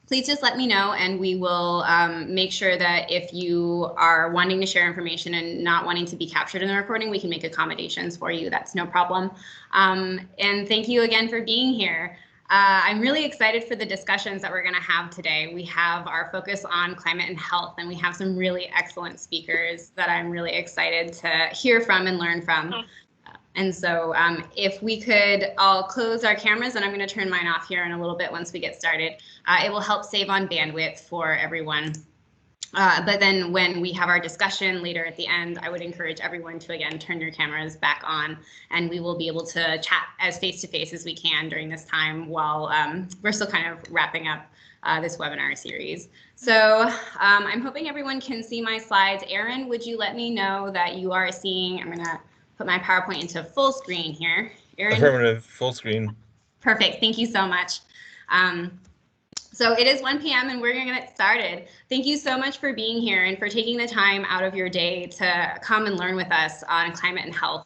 please just let me know, and we will make sure that if you are wanting to share information and not wanting to be captured in the recording, we can make accommodations for you. That's no problem. And thank you again for being here. I'm really excited for the discussions that we're going to have today. We have our focus on climate and health, and we have some really excellent speakers that I'm really excited to hear from and learn from. And so if we could all close our cameras, and I'm going to turn mine off here in a little bit once we get started. It will help save on bandwidth for everyone. But then when we have our discussion later at the end, I would encourage everyone to, again, turn your cameras back on, and we will be able to chat as face-to-face as we can during this time while we're still kind of wrapping up this webinar series. So I'm hoping everyone can see my slides. Erin, would you let me know that you are seeing, I'm going to put my PowerPoint into full screen here. Erin? Affirmative, full screen. Perfect, thank you so much. So it is 1 p.m. and we're going to get started. Thank you so much for being here and for taking the time out of your day to come and learn with us on climate and health.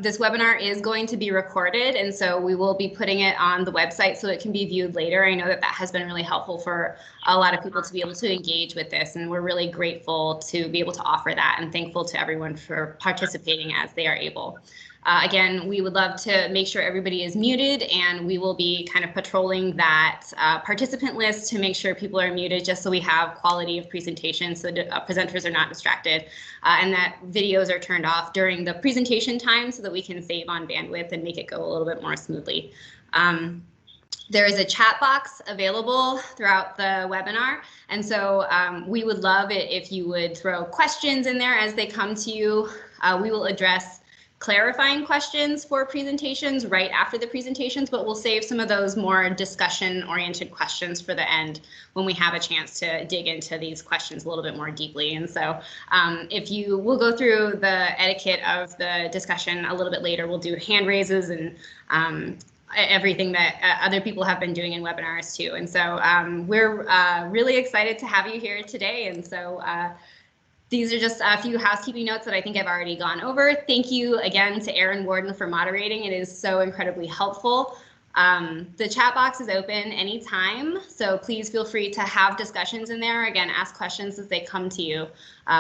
This webinar is going to be recorded, and so we will be putting it on the website so it can be viewed later. I know that that has been really helpful for a lot of people to be able to engage with this, and we're really grateful to be able to offer that and thankful to everyone for participating as they are able. Again, we would love to make sure everybody is muted, and we will be kind of patrolling that participant list to make sure people are muted just so we have quality of presentation so presenters are not distracted, and that videos are turned off during the presentation time so that we can save on bandwidth and make it go a little bit more smoothly. There is a chat box available throughout the webinar, and so we would love it if you would throw questions in there as they come to you. We will address clarifying questions for presentations right after the presentations, but we'll save some of those more discussion-oriented questions for the end when we have a chance to dig into these questions a little bit more deeply. And so if you will go through the etiquette of the discussion a little bit later, we'll do hand raises and everything that other people have been doing in webinars too. And so we're really excited to have you here today. And so these are just a few housekeeping notes that I think I've already gone over. Thank you again to Erin Warden for moderating. It is so incredibly helpful. The chat box is open anytime, so please feel free to have discussions in there. Again, ask questions as they come to you.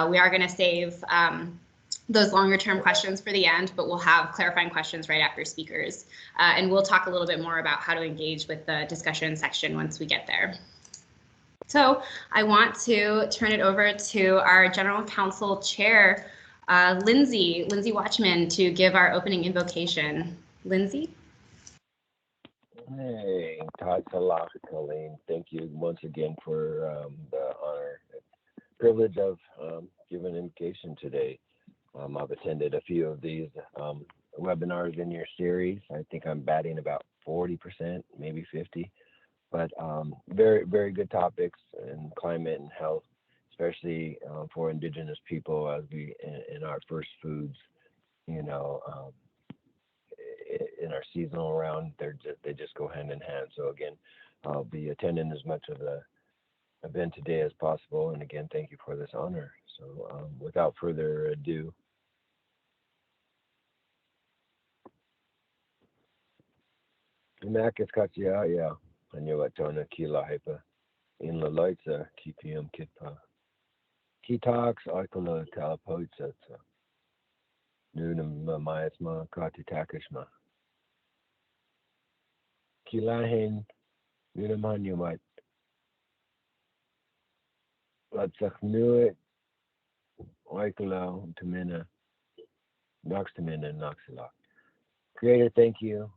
We are going to save those longer term questions for the end, but we'll have clarifying questions right after speakers. And we'll talk a little bit more about how to engage with the discussion section once we get there. So I want to turn it over to our General Counsel Chair, Lindsay Watchman, to give our opening invocation. Lindsay? Hey, Todd Salah, Colleen. Thank you once again for the honor and privilege of giving invocation today. I've attended a few of these webinars in your series. I think I'm batting about 40%, maybe 50. But very, very good topics in climate and health, especially for Indigenous people as we in our first foods, you know, in our seasonal round, they just go hand in hand. So again, I'll be attending as much of the event today as possible. And again, thank you for this honor. So without further ado, Makis Katia. Anywatona Kila Hypa in La Loitza, Kipium Kitpa. Kitox, Oikola Talapoitsa. Nunam Mayasma Kati Takishma. Kilahin, Nunamanumite. Latsach Nuit, Oikola, Tamina, Noxtamina, and Noxilok. Creator, thank you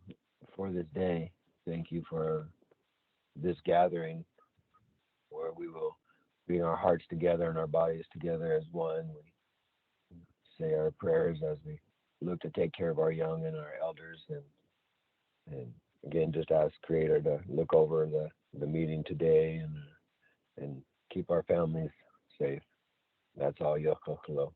for this day. Thank you for this gathering where we will bring our hearts together and our bodies together as one. We say our prayers as we look to take care of our young and our elders, and again, just ask Creator to look over the meeting today and keep our families safe. That's all. Hello.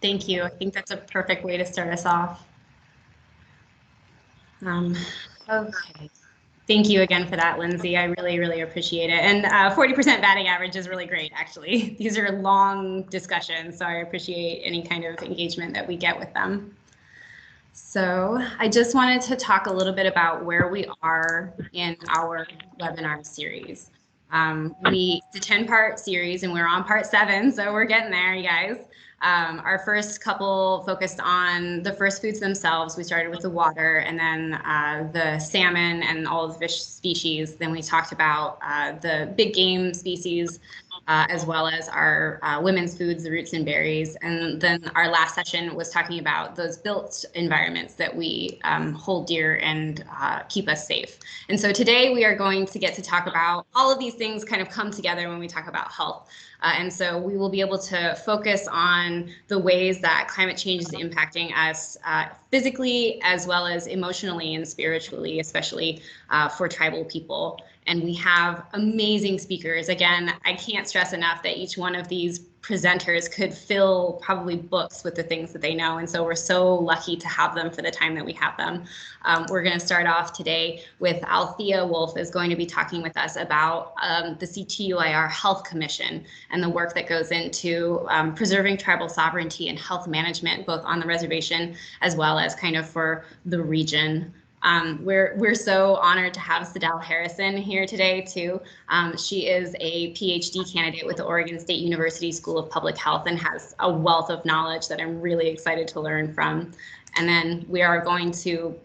Thank you. I think that's a perfect way to start us off. Okay. Thank you again for that, Lindsay. I really, really appreciate it. And 40% batting average is really great, actually. These are long discussions, so I appreciate any kind of engagement that we get with them. So I just wanted to talk a little bit about where we are in our webinar series. It's a 10-part series and we're on part 7, so we're getting there, you guys. Our first couple focused on the first foods themselves. We started with the water and then the salmon and all the fish species. Then we talked about the big game species, as well as our women's foods, the roots and berries. And then our last session was talking about those built environments that we hold dear and keep us safe. And so today we are going to get to talk about all of these things kind of come together when we talk about health. And so we will be able to focus on the ways that climate change is impacting us physically as well as emotionally and spiritually, especially for tribal people. And we have amazing speakers. Again, I can't stress enough that each one of these presenters could fill probably books with the things that they know. And so we're so lucky to have them for the time that we have them. We're going to start off today with Althea Wolf is going to be talking with us about the CTUIR Health Commission and the work that goes into preserving tribal sovereignty and health management, both on the reservation as well as kind of for the region. We're so honored to have Sadell Harrison here today too. She is a PhD candidate with the Oregon State University School of Public Health and has a wealth of knowledge that I'm really excited to learn from. And then we are going to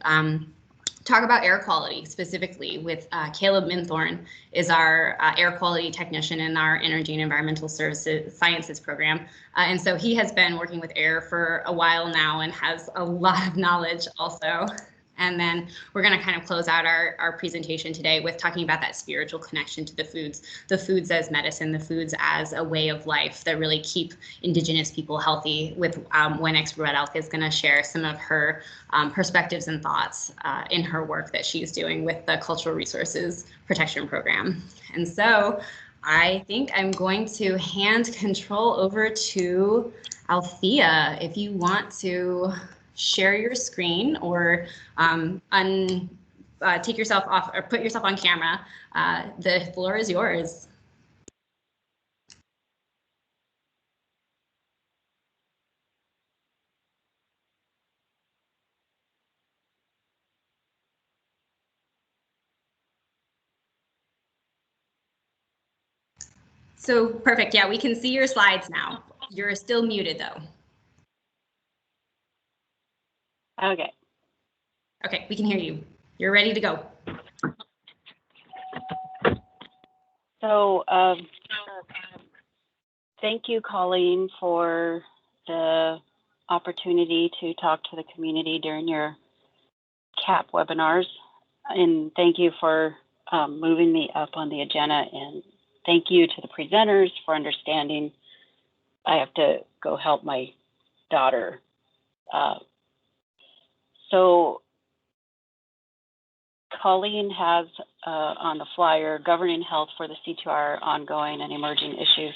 talk about air quality specifically with Caleb Minthorn is our air quality technician in our Energy and Environmental Services Sciences program. And so he has been working with air for a while now and has a lot of knowledge also. And then we're going to kind of close out our presentation today with talking about that spiritual connection to the foods as medicine, the foods as a way of life that really keep Indigenous people healthy, with when expert Red Elk is going to share some of her perspectives and thoughts in her work that she's doing with the Cultural Resources Protection Program. And so I think I'm going to hand control over to Althea. If you want to share your screen or take yourself off or put yourself on camera. The floor is yours. So perfect. Yeah, we can see your slides now. You're still muted though. Okay. Okay, we can hear you. You're ready to go. So thank you, Colleen, for the opportunity to talk to the community during your CAP webinars. And thank you for moving me up on the agenda. And thank you to the presenters for understanding. I have to go help my daughter. So Colleen has on the flyer governing health for the CTUIR ongoing and emerging issues,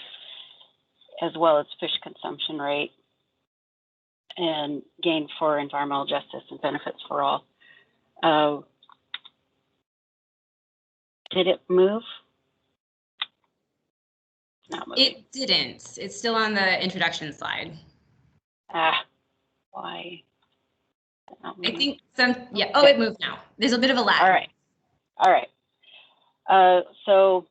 as well as fish consumption rate and gain for environmental justice and benefits for all. Did it move? Not moving. It didn't. It's still on the introduction slide. Why? I think yeah. Oh, it moved now. There's a bit of a lag. All right. So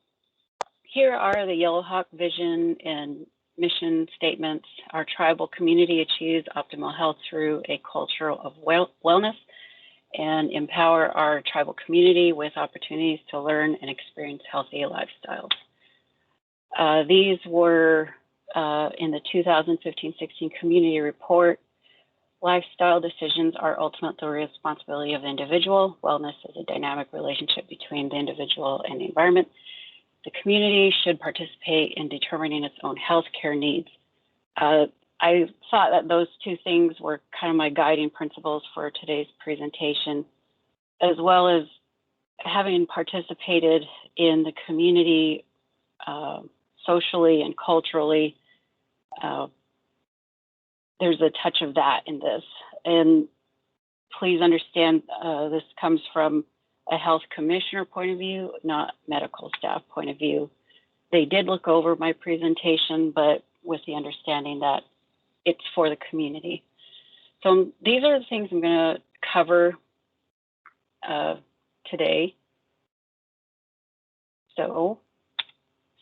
here are the Yellowhawk vision and mission statements. Our tribal community achieves optimal health through a culture of wellness and empower our tribal community with opportunities to learn and experience healthy lifestyles. These were in the 2015-16 community report. Lifestyle decisions are ultimately the responsibility of the individual. Wellness is a dynamic relationship between the individual and the environment. The community should participate in determining its own healthcare needs. I thought that those two things were kind of my guiding principles for today's presentation, as well as having participated in the community socially and culturally. There's a touch of that in this. And please understand this comes from a health commissioner point of view, not medical staff point of view. They did look over my presentation, but with the understanding that it's for the community. So these are the things I'm going to cover today. So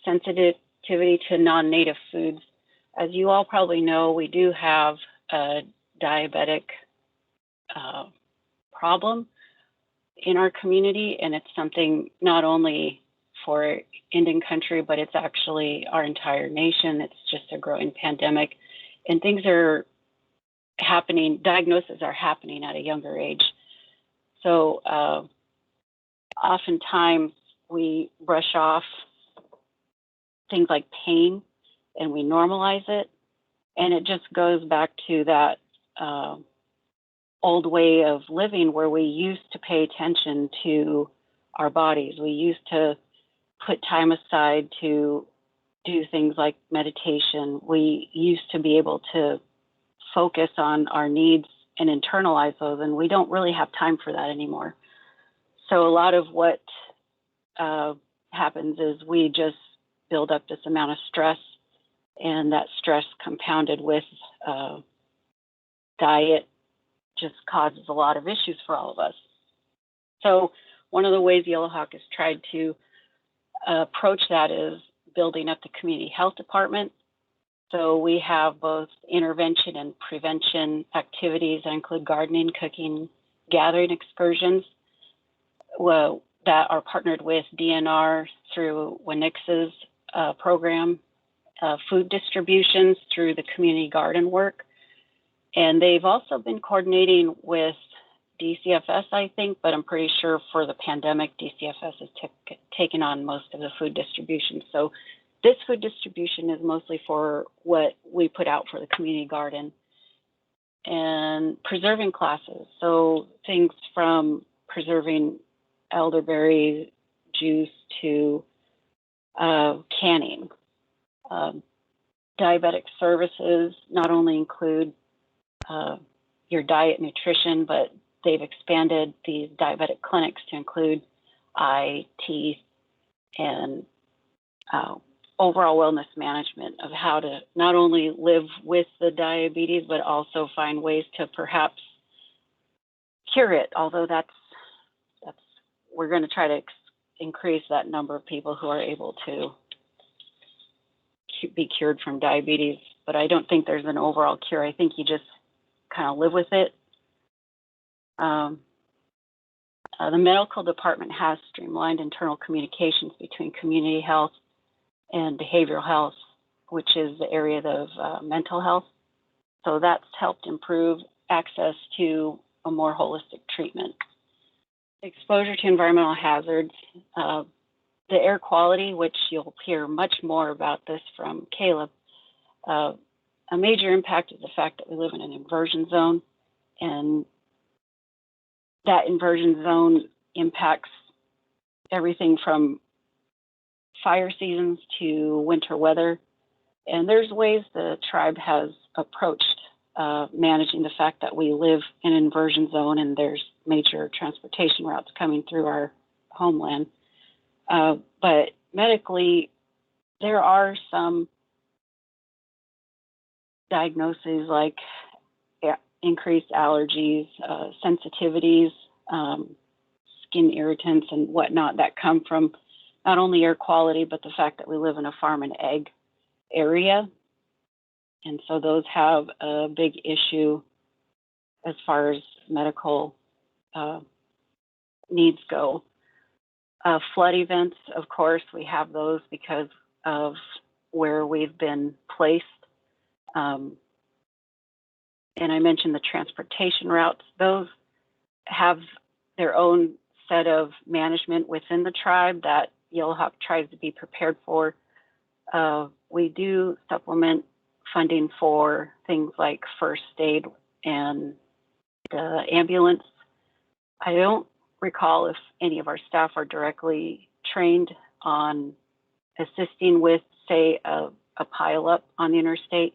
sensitivity to non-native foods. As you all probably know, we do have a diabetic problem in our community, and it's something not only for Indian country, but it's actually our entire nation. It's just a growing pandemic, and things are happening, diagnoses are happening at a younger age. So oftentimes we brush off things like pain and we normalize it, and it just goes back to that old way of living where we used to pay attention to our bodies. We used to put time aside to do things like meditation. We used to be able to focus on our needs and internalize those, and we don't really have time for that anymore. So a lot of what happens is we just build up this amount of stress, and that stress compounded with diet just causes a lot of issues for all of us. So one of the ways Yellowhawk has tried to approach that is building up the community health department. So we have both intervention and prevention activities that include gardening, cooking, gathering excursions that are partnered with DNR through WNIX's program, food distributions through the community garden work. And they've also been coordinating with DCFS, I think, but I'm pretty sure for the pandemic, DCFS has taken on most of the food distribution. So this food distribution is mostly for what we put out for the community garden. And preserving classes, so things from preserving elderberry juice to canning. Diabetic services not only include your diet nutrition, but they've expanded these diabetic clinics to include eye, teeth, and overall wellness management of how to not only live with the diabetes, but also find ways to perhaps cure it. Although we're going to try to increase that number of people who are able to be cured from diabetes. But I don't think there's an overall cure. I think you just kind of live with it. The medical department has streamlined internal communications between community health and behavioral health, which is the area of mental health. So that's helped improve access to a more holistic treatment. Exposure to environmental hazards, the air quality, which you'll hear much more about this from Caleb. A major impact is the fact that we live in an inversion zone, and that inversion zone impacts everything from fire seasons to winter weather. And there's ways the tribe has approached managing the fact that we live in an inversion zone and there's major transportation routes coming through our homeland. But medically, there are some diagnoses like increased allergies, sensitivities, skin irritants and whatnot that come from not only air quality, but the fact that we live in a farm and egg area. And so those have a big issue as far as medical needs go. Flood events, of course, we have those because of where we've been placed. And I mentioned the transportation routes. Those have their own set of management within the tribe that Yellowhawk tries to be prepared for. We do supplement funding for things like first aid and the ambulance. I don't recall if any of our staff are directly trained on assisting with, say, a pileup on the interstate,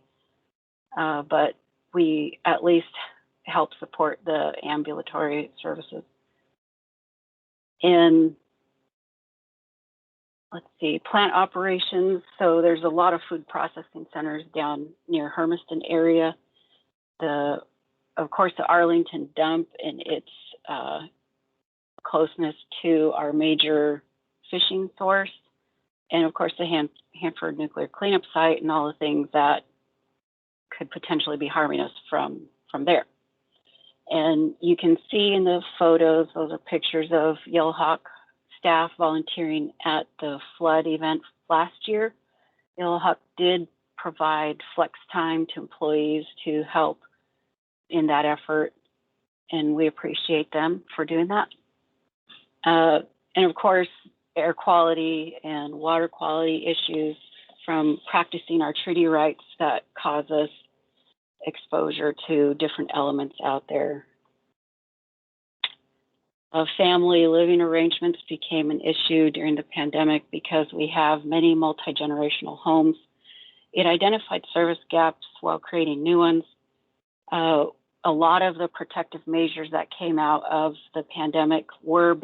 but we at least help support the ambulatory services. And let's see, plant operations. So there's a lot of food processing centers down near Hermiston area. The of course, the Arlington dump and its closeness to our major fishing source, and of course the Hanford nuclear cleanup site and all the things that could potentially be harming us from there. And you can see in the photos, those are pictures of Yellowhawk staff volunteering at the flood event last year. Yellowhawk did provide flex time to employees to help in that effort, and we appreciate them for doing that. And of course, air quality and water quality issues from practicing our treaty rights that cause us exposure to different elements out there. Family living arrangements became an issue during the pandemic because we have many multi-generational homes. It identified service gaps while creating new ones. A lot of the protective measures that came out of the pandemic were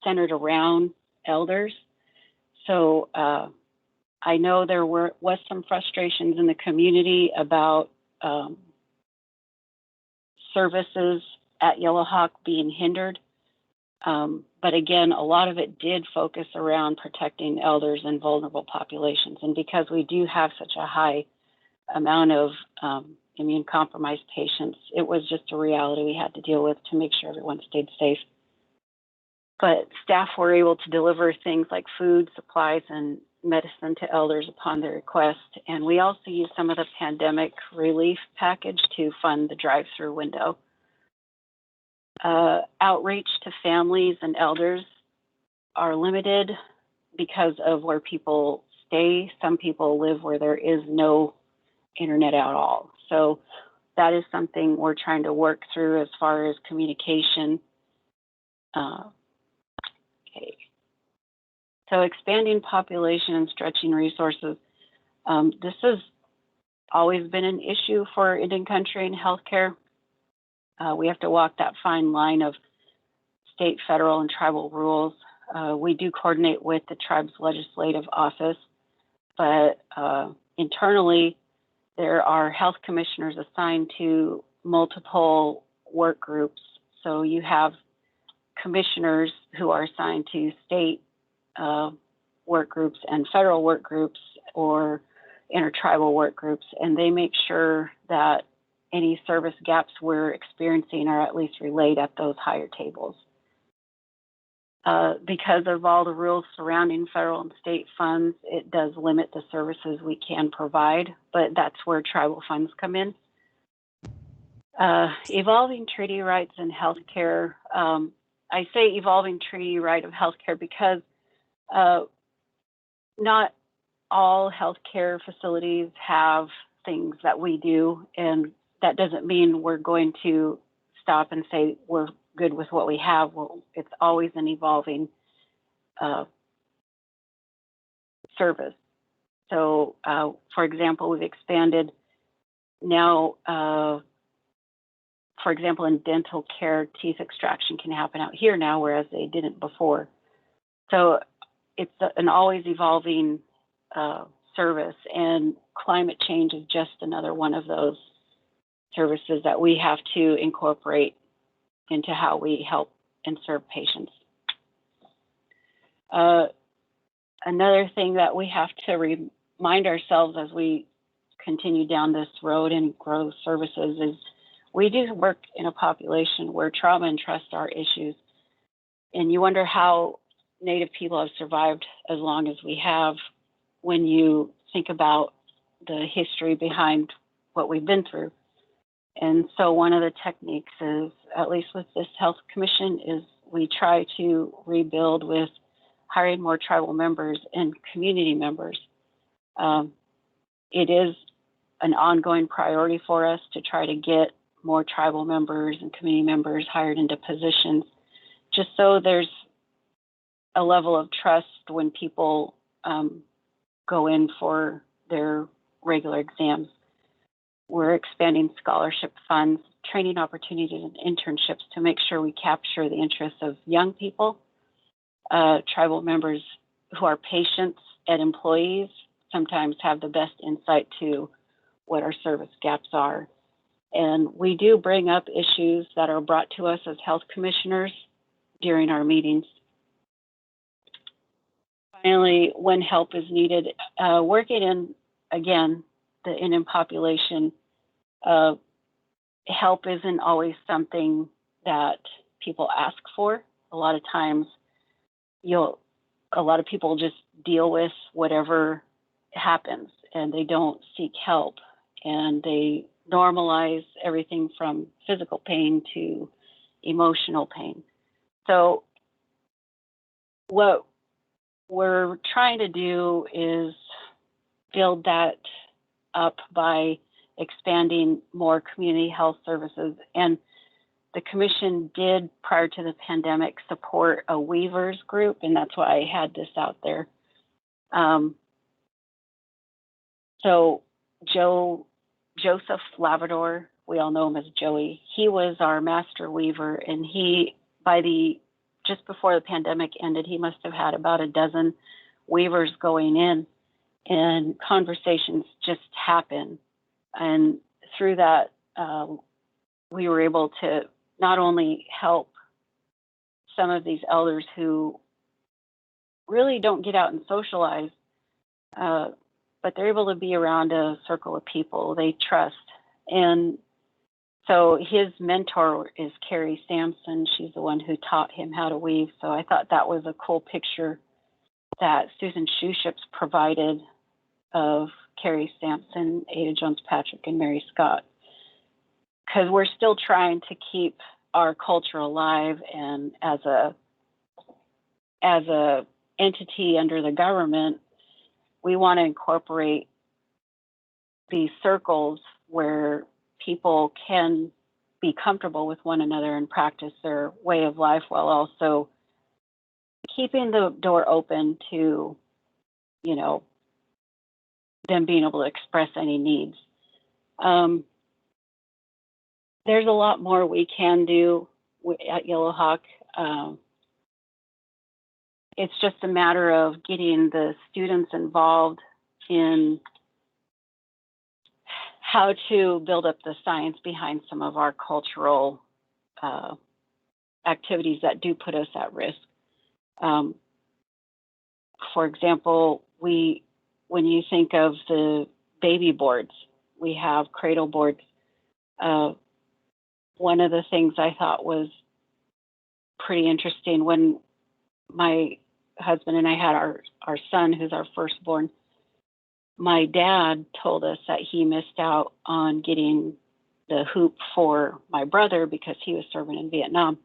centered around elders. So I know there was some frustrations in the community about services at Yellowhawk being hindered. But again, a lot of it did focus around protecting elders and vulnerable populations. And because we do have such a high amount of immune compromised patients, it was just a reality we had to deal with to make sure everyone stayed safe. But staff were able to deliver things like food, supplies, and medicine to elders upon their request. And we also used some of the pandemic relief package to fund the drive-through window. Outreach to families and elders are limited because of where people stay. Some people live where there is no internet at all. So that is something we're trying to work through as far as communication. Okay. So expanding population and stretching resources. This has always been an issue for Indian country and healthcare. We have to walk that fine line of state, federal, and tribal rules. We do coordinate with the tribe's legislative office, but internally, there are health commissioners assigned to multiple work groups. So you have commissioners who are assigned to state work groups and federal work groups or intertribal work groups, and they make sure that any service gaps we're experiencing are at least relayed at those higher tables. Because of all the rules surrounding federal and state funds, it does limit the services we can provide, but that's where tribal funds come in. Evolving treaty rights in healthcare. I say evolving treaty right of healthcare because not all healthcare facilities have things that we do, and that doesn't mean we're going to stop and say we're good with what we have. Well, it's always an evolving service. So, for example, we've expanded now, for example, in dental care, teeth extraction can happen out here now, whereas they didn't before. So it's an always evolving service, and climate change is just another one of those services that we have to incorporate into how we help and serve patients. Another thing that we have to remind ourselves as we continue down this road and grow services is we do work in a population where trauma and trust are issues. And you wonder how Native people have survived as long as we have when you think about the history behind what we've been through. And so one of the techniques is, at least with this health commission, is we try to rebuild with hiring more tribal members and community members. It is an ongoing priority for us to try to get more tribal members and community members hired into positions, just so there's a level of trust when people go in for their regular exams. We're expanding scholarship funds, training opportunities, and internships to make sure we capture the interests of young people, tribal members who are patients and employees sometimes have the best insight to what our service gaps are. And we do bring up issues that are brought to us as health commissioners during our meetings. Finally, when help is needed, working in, again, the Indian population, help isn't always something that people ask for. A lot of times, a lot of people just deal with whatever happens and they don't seek help, and they normalize everything from physical pain to emotional pain. So what we're trying to do is build that up by expanding more community health services. And the commission did, prior to the pandemic, support a weavers group, and that's why I had this out there. So Joseph Labrador, we all know him as Joey, he was our master weaver, and he, just before the pandemic ended, he must have had about a dozen weavers going in, and conversations just happen. And through that, we were able to not only help some of these elders who really don't get out and socialize, but they're able to be around a circle of people they trust. And so his mentor is Carrie Sampson. She's the one who taught him how to weave. So I thought that was a cool picture that Susan Shuships provided of Carrie Sampson, Ada Jones-Patrick, and Mary Scott, because we're still trying to keep our culture alive, and as a entity under the government, we want to incorporate these circles where people can be comfortable with one another and practice their way of life, while also keeping the door open to, them being able to express any needs. There's a lot more we can do at Yellowhawk. It's just a matter of getting the students involved in how to build up the science behind some of our cultural activities that do put us at risk. For example, when you think of the baby boards, we have cradle boards. One of the things I thought was pretty interesting, when my husband and I had our son, who's our firstborn, my dad told us that he missed out on getting the hoop for my brother because he was serving in Vietnam.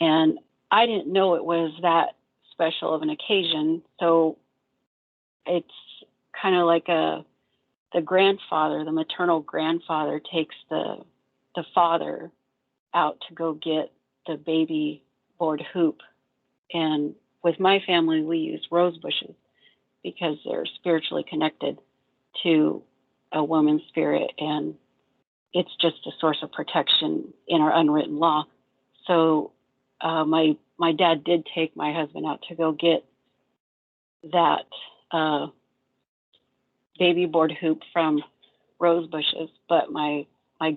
And I didn't know it was that special of an occasion. So it's kind of like the maternal grandfather takes the father out to go get the baby board hoop. And with my family, we use rose bushes because they're spiritually connected to a woman's spirit, and it's just a source of protection in our unwritten law. So my dad did take my husband out to go get that baby board hoop from rose bushes, but my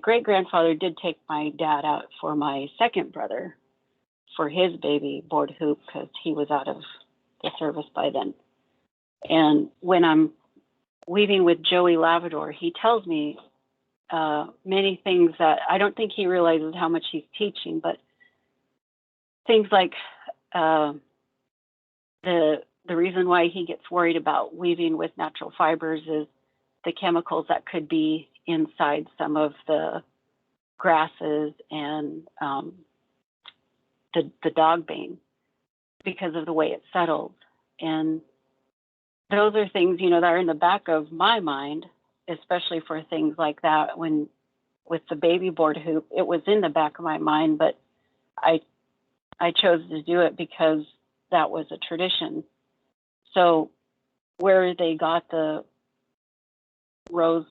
great-grandfather did take my dad out for my second brother for his baby board hoop because he was out of the service by then. And when I'm weaving with Joey Labrador, he tells me many things that I don't think he realizes how much he's teaching, but things like the reason why he gets worried about weaving with natural fibers is the chemicals that could be inside some of the grasses and the dog bane because of the way it settles. And those are things, that are in the back of my mind, especially for things like that. When with the baby board hoop, it was in the back of my mind, but I chose to do it because that was a tradition. So where they got the rose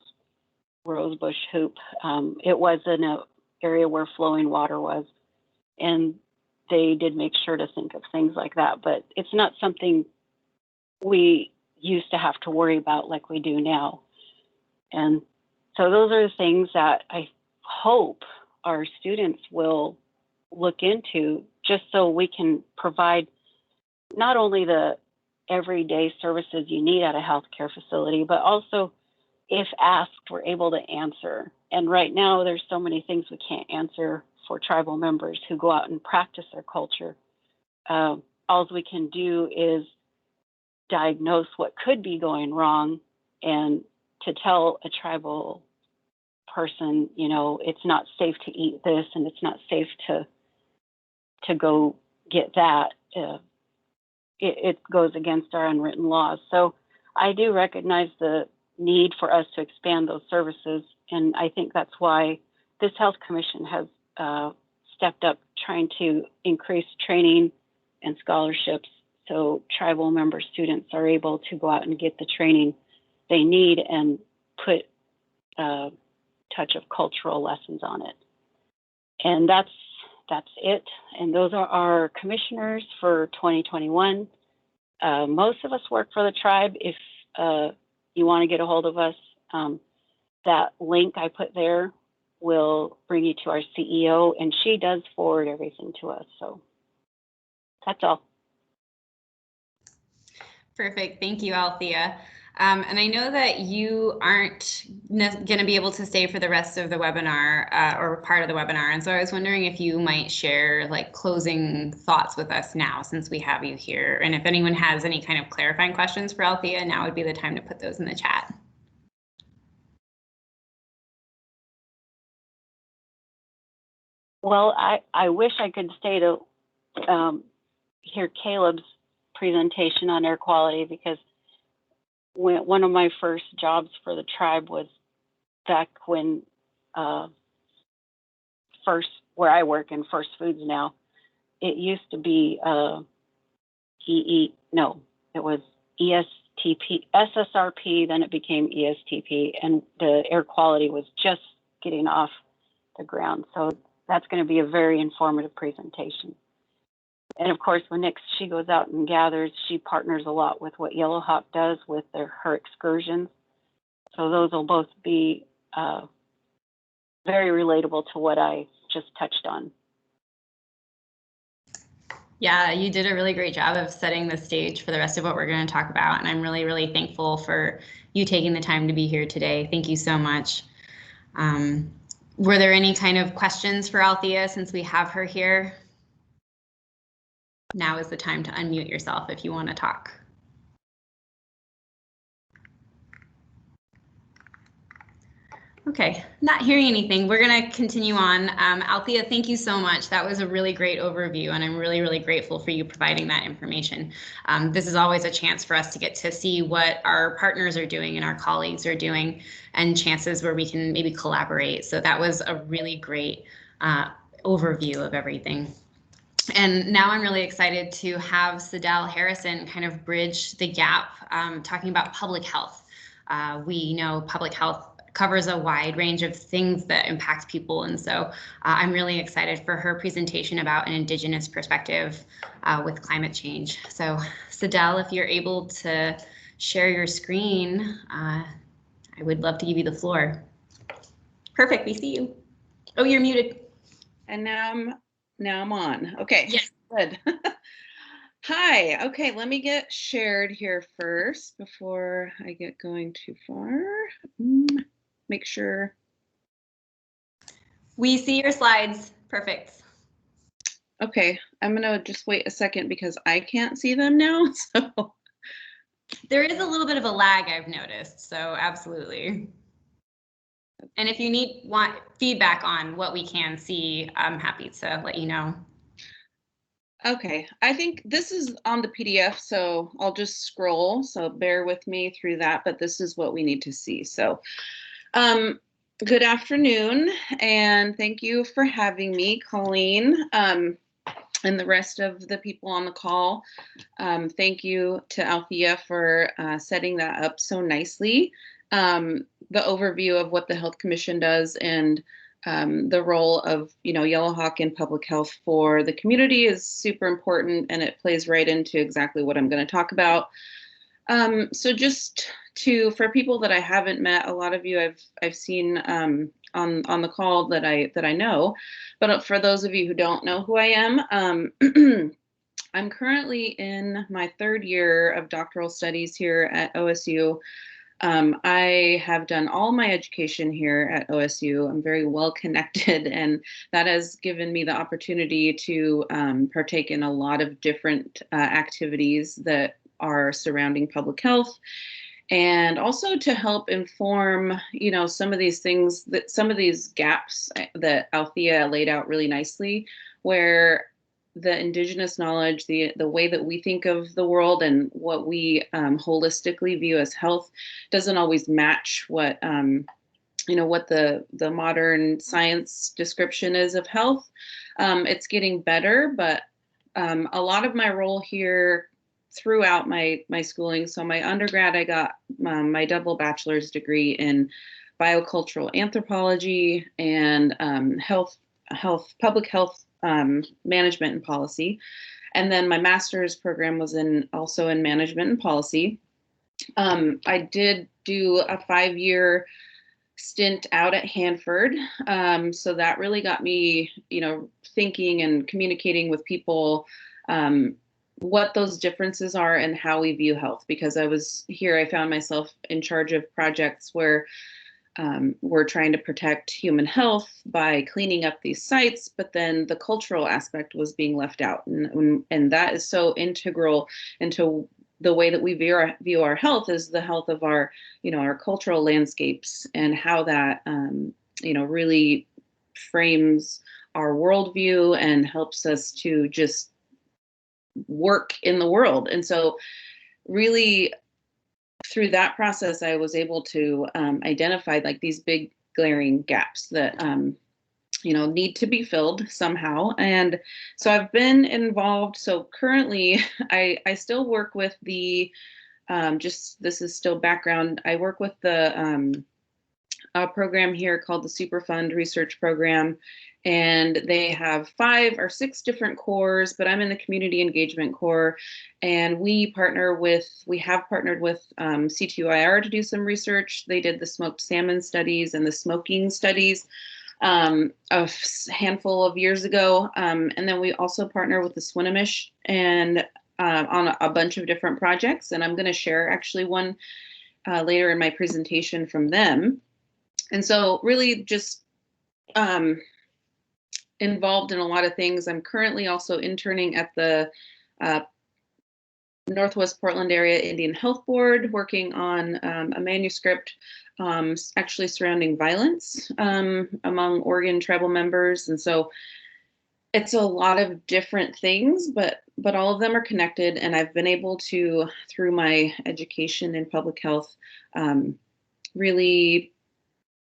bush hoop, it was in an area where flowing water was, and they did make sure to think of things like that. But it's not something we used to have to worry about like we do now. And so those are the things that I hope our students will look into, just so we can provide not only the everyday services you need at a healthcare facility, but also, if asked, we're able to answer. And right now, there's so many things we can't answer for tribal members who go out and practice their culture. All we can do is diagnose what could be going wrong, and to tell a tribal person, you know, it's not safe to eat this and it's not safe to go get that. It goes against our unwritten laws. So I do recognize the need for us to expand those services, and I think that's why this Health Commission has stepped up, trying to increase training and scholarships so tribal member students are able to go out and get the training they need and put a touch of cultural lessons on it. And that's it. And those are our commissioners for 2021. Most of us work for the tribe. If you want to get a hold of us, that link I put there will bring you to our CEO, and she does forward everything to us. So that's all. Perfect. Thank you, Althea. And I know that you aren't going to be able to stay for the rest of the webinar or part of the webinar. And so I was wondering if you might share like closing thoughts with us now, since we have you here. And if anyone has any kind of clarifying questions for Althea, now would be the time to put those in the chat. Well, I wish I could stay to hear Caleb's presentation on air quality, because one of my first jobs for the tribe was back when where I work in First Foods now. It used to be it was SSRP, then it became ESTP, and the air quality was just getting off the ground. So that's going to be a very informative presentation. And of course, when next she goes out and gathers, she partners a lot with what Yellowhawk does with her excursions. So those will both be very relatable to what I just touched on. Yeah, you did a really great job of setting the stage for the rest of what we're going to talk about. And I'm really, really thankful for you taking the time to be here today. Thank you so much. Were there any kind of questions for Althea since we have her here? Now is the time to unmute yourself if you want to talk. Okay, not hearing anything. We're going to continue on. Althea, thank you so much. That was a really great overview, and I'm really, really grateful for you providing that information. This is always a chance for us to get to see what our partners are doing and our colleagues are doing, and chances where we can maybe collaborate. So that was a really great overview of everything. And now I'm really excited to have Sadal Harrison kind of bridge the gap, talking about public health. We know public health covers a wide range of things that impact people. And so I'm really excited for her presentation about an Indigenous perspective with climate change. So Sadal, if you're able to share your screen, I would love to give you the floor. Perfect, we see you. Oh, you're muted. And now I'm on. Okay, yes. Good. Hi, okay, let me get shared here first before I get going too far. Make sure. We see your slides, perfect. Okay, I'm gonna just wait a second because I can't see them now, so. There is a little bit of a lag I've noticed, so absolutely. And if you want feedback on what we can see, I'm happy to let you know. Okay, I think this is on the PDF, so I'll just scroll, so bear with me through that, but this is what we need to see. So good afternoon, and thank you for having me, Colleen, and the rest of the people on the call. Thank you to Althea for setting that up so nicely. The overview of what the Health Commission does and the role of, Yellowhawk in public health for the community is super important, and it plays right into exactly what I'm going to talk about. So just for people that I haven't met, a lot of you I've seen on the call that I know. But for those of you who don't know who I am, I'm currently in my 3rd year of doctoral studies here at OSU. I have done all my education here at OSU. I'm very well connected, and that has given me the opportunity to partake in a lot of different activities that are surrounding public health, and also to help inform, some of these things, that some of these gaps that Althea laid out really nicely, where the indigenous knowledge, the way that we think of the world and what we holistically view as health doesn't always match what what the modern science description is of health. It's getting better, but a lot of my role here throughout my schooling. So my undergrad, I got my double bachelor's degree in biocultural anthropology and public health management and policy. And then my master's program was also in management and policy. I did do a 5-year stint out at Hanford. So that really got me, thinking and communicating with people, what those differences are and how we view health. Because I was here, I found myself in charge of projects where we're trying to protect human health by cleaning up these sites, but then the cultural aspect was being left out. And that is so integral into the way that we view our health, is the health of our, our cultural landscapes, and how that, really frames our worldview and helps us to just work in the world. And so really, through that process, I was able to identify like these big glaring gaps that need to be filled somehow. And so I've been involved. So currently, I still work with the this is still background. I work with the a program here called the Superfund Research Program. And they have 5 or 6 different cores, but I'm in the community engagement core. And we have partnered with CTUIR to do some research. They did the smoked salmon studies and the smoking studies a handful of years ago. And then we also partner with the Swinomish and on a bunch of different projects. And I'm going to share actually one later in my presentation from them. And so really just involved in a lot of things. I'm currently also interning at the Northwest Portland Area Indian Health Board, working on a manuscript actually surrounding violence among Oregon tribal members. And so it's a lot of different things, but all of them are connected. And I've been able to, through my education in public health, really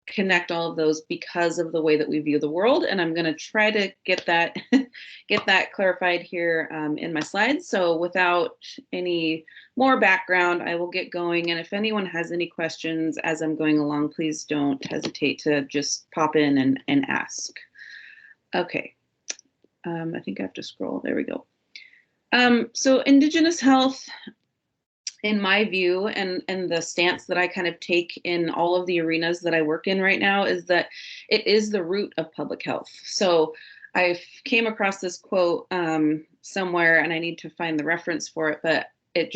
connect all of those because of the way that we view the world. And I'm going to try to get that clarified here in my slides. So without any more background, I will get going. And if anyone has any questions as I'm going along, please don't hesitate to just pop in and ask. Okay. I think I have to scroll. There we go. So Indigenous health, in my view, and the stance that I kind of take in all of the arenas that I work in right now, is that it is the root of public health. So I came across this quote somewhere, and I need to find the reference for it, but it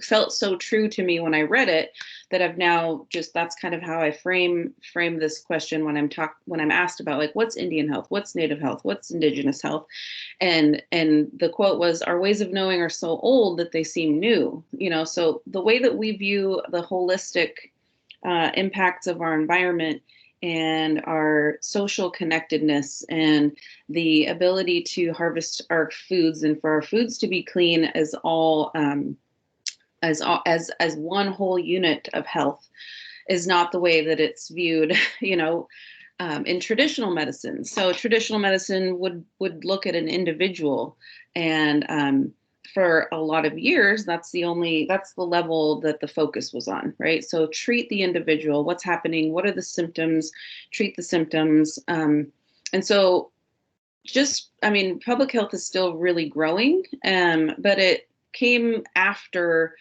felt so true to me when I read it, that I've now that's kind of how I frame this question when I'm asked about, like, what's Indian health, what's Native health, what's Indigenous health, and the quote was, our ways of knowing are so old that they seem new. So the way that we view the holistic impacts of our environment and our social connectedness and the ability to harvest our foods and for our foods to be clean as all as one whole unit of health is not the way that it's viewed, in traditional medicine. So traditional medicine would look at an individual, and for a lot of years, that's the level that the focus was on, right? So treat the individual, what's happening, what are the symptoms, treat the symptoms. And so public health is still really growing, but it came after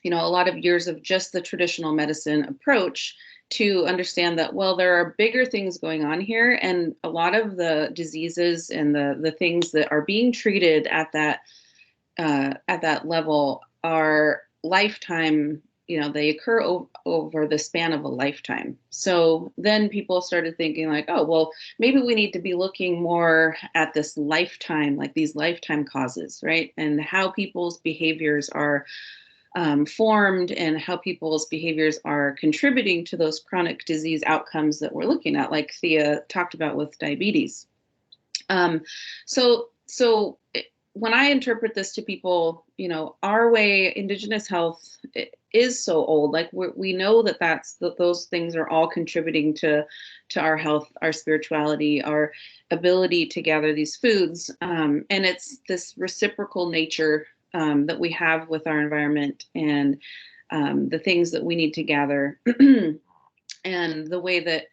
a lot of years of just the traditional medicine approach to understand that, well, there are bigger things going on here, and a lot of the diseases and the things that are being treated at that level are lifetime. They occur over the span of a lifetime. So then people started thinking like, oh, well, maybe we need to be looking more at this lifetime, like these lifetime causes, right? And how people's behaviors are formed and how people's behaviors are contributing to those chronic disease outcomes that we're looking at, like Thea talked about with diabetes. So when I interpret this to people, our way, Indigenous health is so old. Like we know that those things are all contributing to our health, our spirituality, our ability to gather these foods. And it's this reciprocal nature that we have with our environment and the things that we need to gather and the way that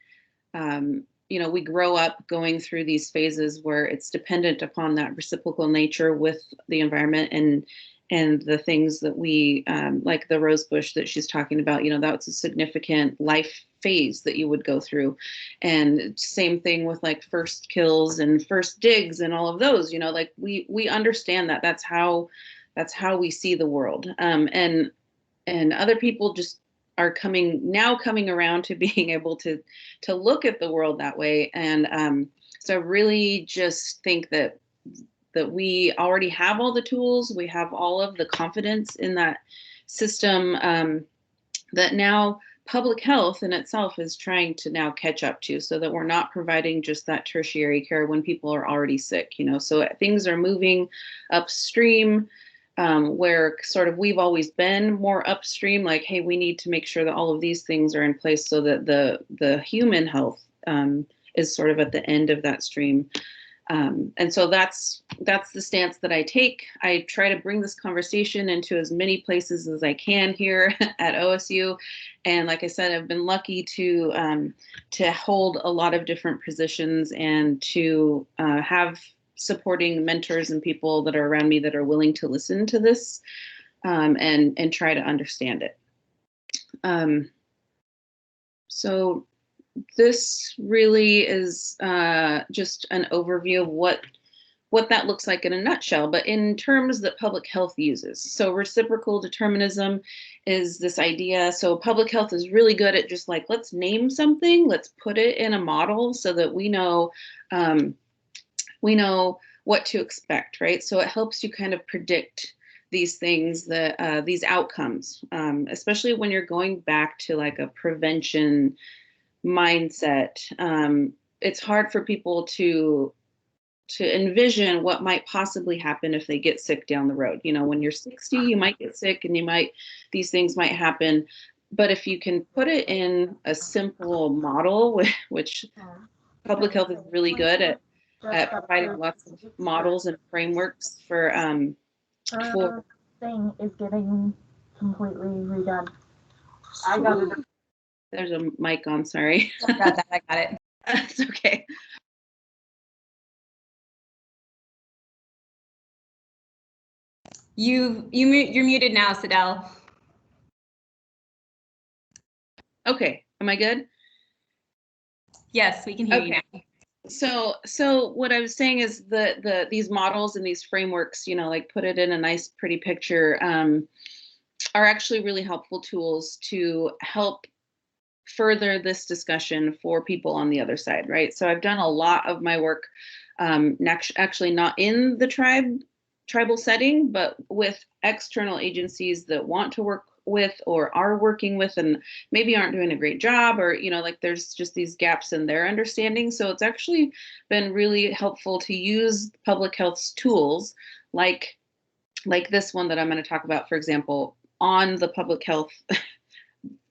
we grow up going through these phases where it's dependent upon that reciprocal nature with the environment and the things that we like the rose bush that she's talking about. That's a significant life phase that you would go through. And same thing with like first kills and first digs and all of those. Like we understand that that's how we see the world. And other people just are coming around to being able to look at the world that way. And so I really just think that we already have all the tools, we have all of the confidence in that system that now public health in itself is trying to now catch up to, so that we're not providing just that tertiary care when people are already sick. So things are moving upstream. Where sort of we've always been more upstream, like, hey, we need to make sure that all of these things are in place so that the human health is sort of at the end of that stream. And so that's the stance that I take. I try to bring this conversation into as many places as I can here at OSU. And like I said, I've been lucky to hold a lot of different positions and to have supporting mentors and people that are around me that are willing to listen to this and try to understand it. So this really is just an overview of what that looks like in a nutshell, but in terms that public health uses. So reciprocal determinism is this idea. So public health is really good at just like, let's name something, let's put it in a model so that we know what to expect, right? So it helps you kind of predict these things, these outcomes, especially when you're going back to like a prevention mindset. It's hard for people to envision what might possibly happen if they get sick down the road. When you're 60, you might get sick and these things might happen. But if you can put it in a simple model, which public health is really good at providing lots of models and frameworks for thing is getting completely redone. I got it. There's a mic on, sorry. I got that, I got it. It's okay. You're muted now, Sidel. Okay, am I good? Yes, we can hear you now. So what I was saying is these models and these frameworks, like put it in a nice, pretty picture, are actually really helpful tools to help further this discussion for people on the other side, right? So I've done a lot of my work, actually not in the tribal setting, but with external agencies that want to work with or are working with and maybe aren't doing a great job, or like there's just these gaps in their understanding. So it's actually been really helpful to use public health's tools like this one that I'm going to talk about, for example, on the public health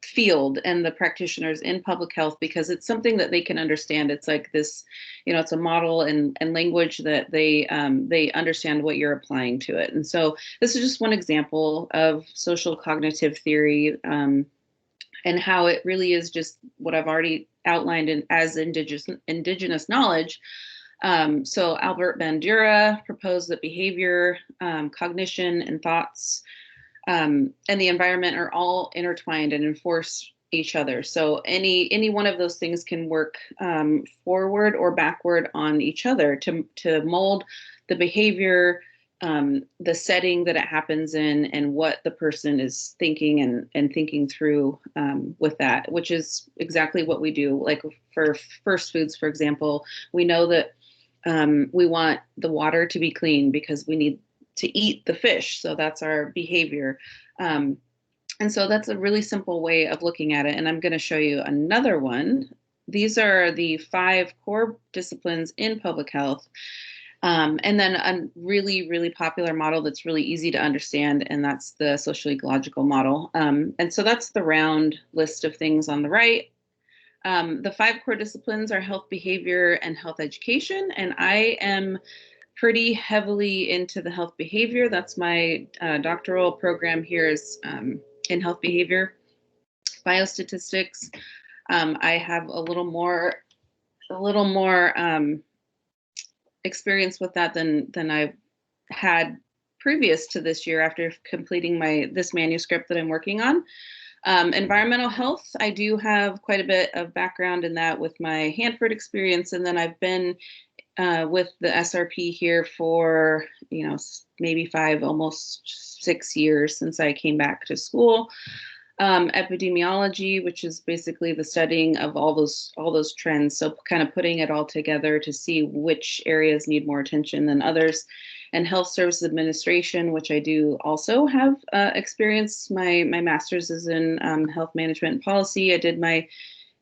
field and the practitioners in public health, because it's something that they can understand. It's like this, it's a model and language that they understand what you're applying to it. And so this is just one example of social cognitive theory and how it really is just what I've already outlined as indigenous knowledge. So Albert Bandura proposed that behavior, cognition, and thoughts and the environment are all intertwined and enforce each other. So any one of those things can work forward or backward on each other to mold the behavior, the setting that it happens in, and what the person is thinking and thinking through with that, which is exactly what we do. Like for first foods, for example, we know that we want the water to be clean because we need to eat the fish. So that's our behavior. And so that's a really simple way of looking at it. And I'm going to show you another one. These are the 5 core disciplines in public health. And then a really, really popular model that's really easy to understand, and that's the social ecological model. And so that's the round list of things on the right. The 5 core disciplines are health behavior and health education, and I am pretty heavily into the health behavior. That's my doctoral program here is in health behavior, biostatistics. I have a little more experience with that than I've had previous to this year after completing this manuscript that I'm working on. Environmental health, I do have quite a bit of background in that with my Hanford experience, and then I've been with the SRP here for, maybe 5, almost 6 years since I came back to school. Epidemiology, which is basically the studying of all those trends. So kind of putting it all together to see which areas need more attention than others. And health services administration, which I do also have experience. My master's is in health management and policy. I did my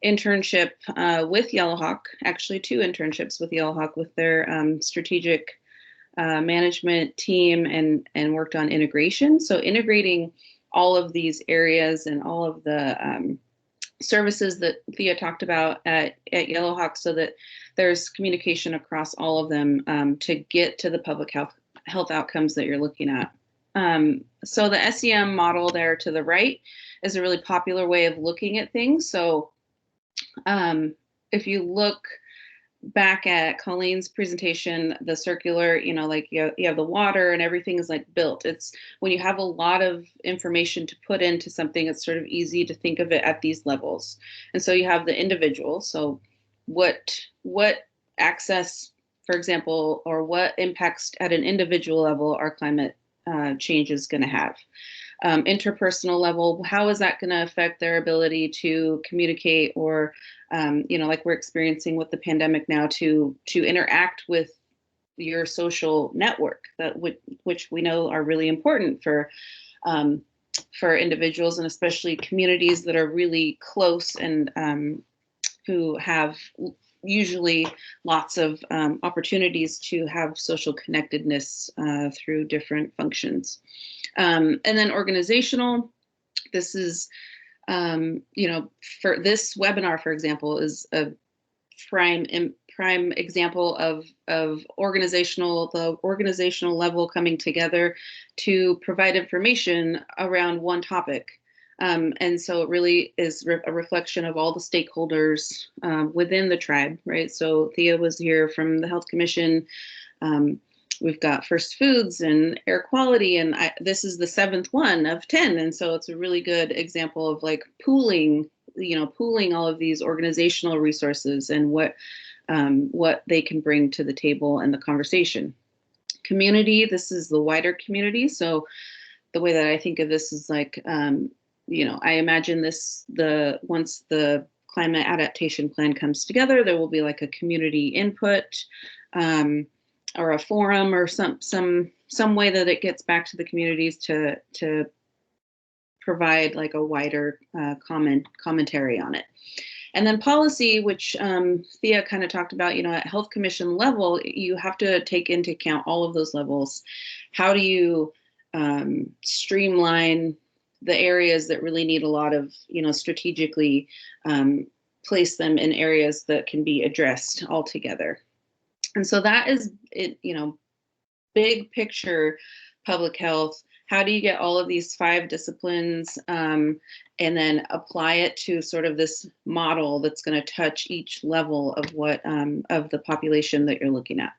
internship with Yellowhawk, actually 2 internships with Yellowhawk with their strategic management team, and worked on integration. So integrating all of these areas and all of the services that Thea talked about at Yellowhawk, so that there's communication across all of them to get to the public health outcomes that you're looking at. So the SEM model there to the right is a really popular way of looking at things. So if you look back at Colleen's presentation, the circular, like you have the water and everything is like built. It's when you have a lot of information to put into something, it's sort of easy to think of it at these levels. And so you have the individual. So what access, for example, or what impacts at an individual level are climate change is going to have. Interpersonal level, how is that going to affect their ability to communicate, or like we're experiencing with the pandemic now, to interact with your social network, which we know are really important for individuals, and especially communities that are really close and who have usually lots of opportunities to have social connectedness through different functions. And then organizational, this is, for this webinar, for example, is a prime example of the organizational level coming together to provide information around one topic. And so it really is a reflection of all the stakeholders within the tribe, right? So Thea was here from the Health Commission. We've got First Foods and air quality, and this is the 7th one of 10. And so it's a really good example of like pooling all of these organizational resources and what they can bring to the table and the conversation. Community, this is the wider community. So the way that I think of this is like, I imagine once the Climate Adaptation Plan comes together, there will be like a community input, or a forum, or some way that it gets back to the communities to provide like a wider commentary on it. And then policy, which Thea kind of talked about, at Health Commission level, you have to take into account all of those levels. How do you streamline the areas that really need a lot of, strategically place them in areas that can be addressed altogether? And so that is it, big picture public health. How do you get all of these 5 disciplines and then apply it to sort of this model that's going to touch each level of of the population that you're looking at?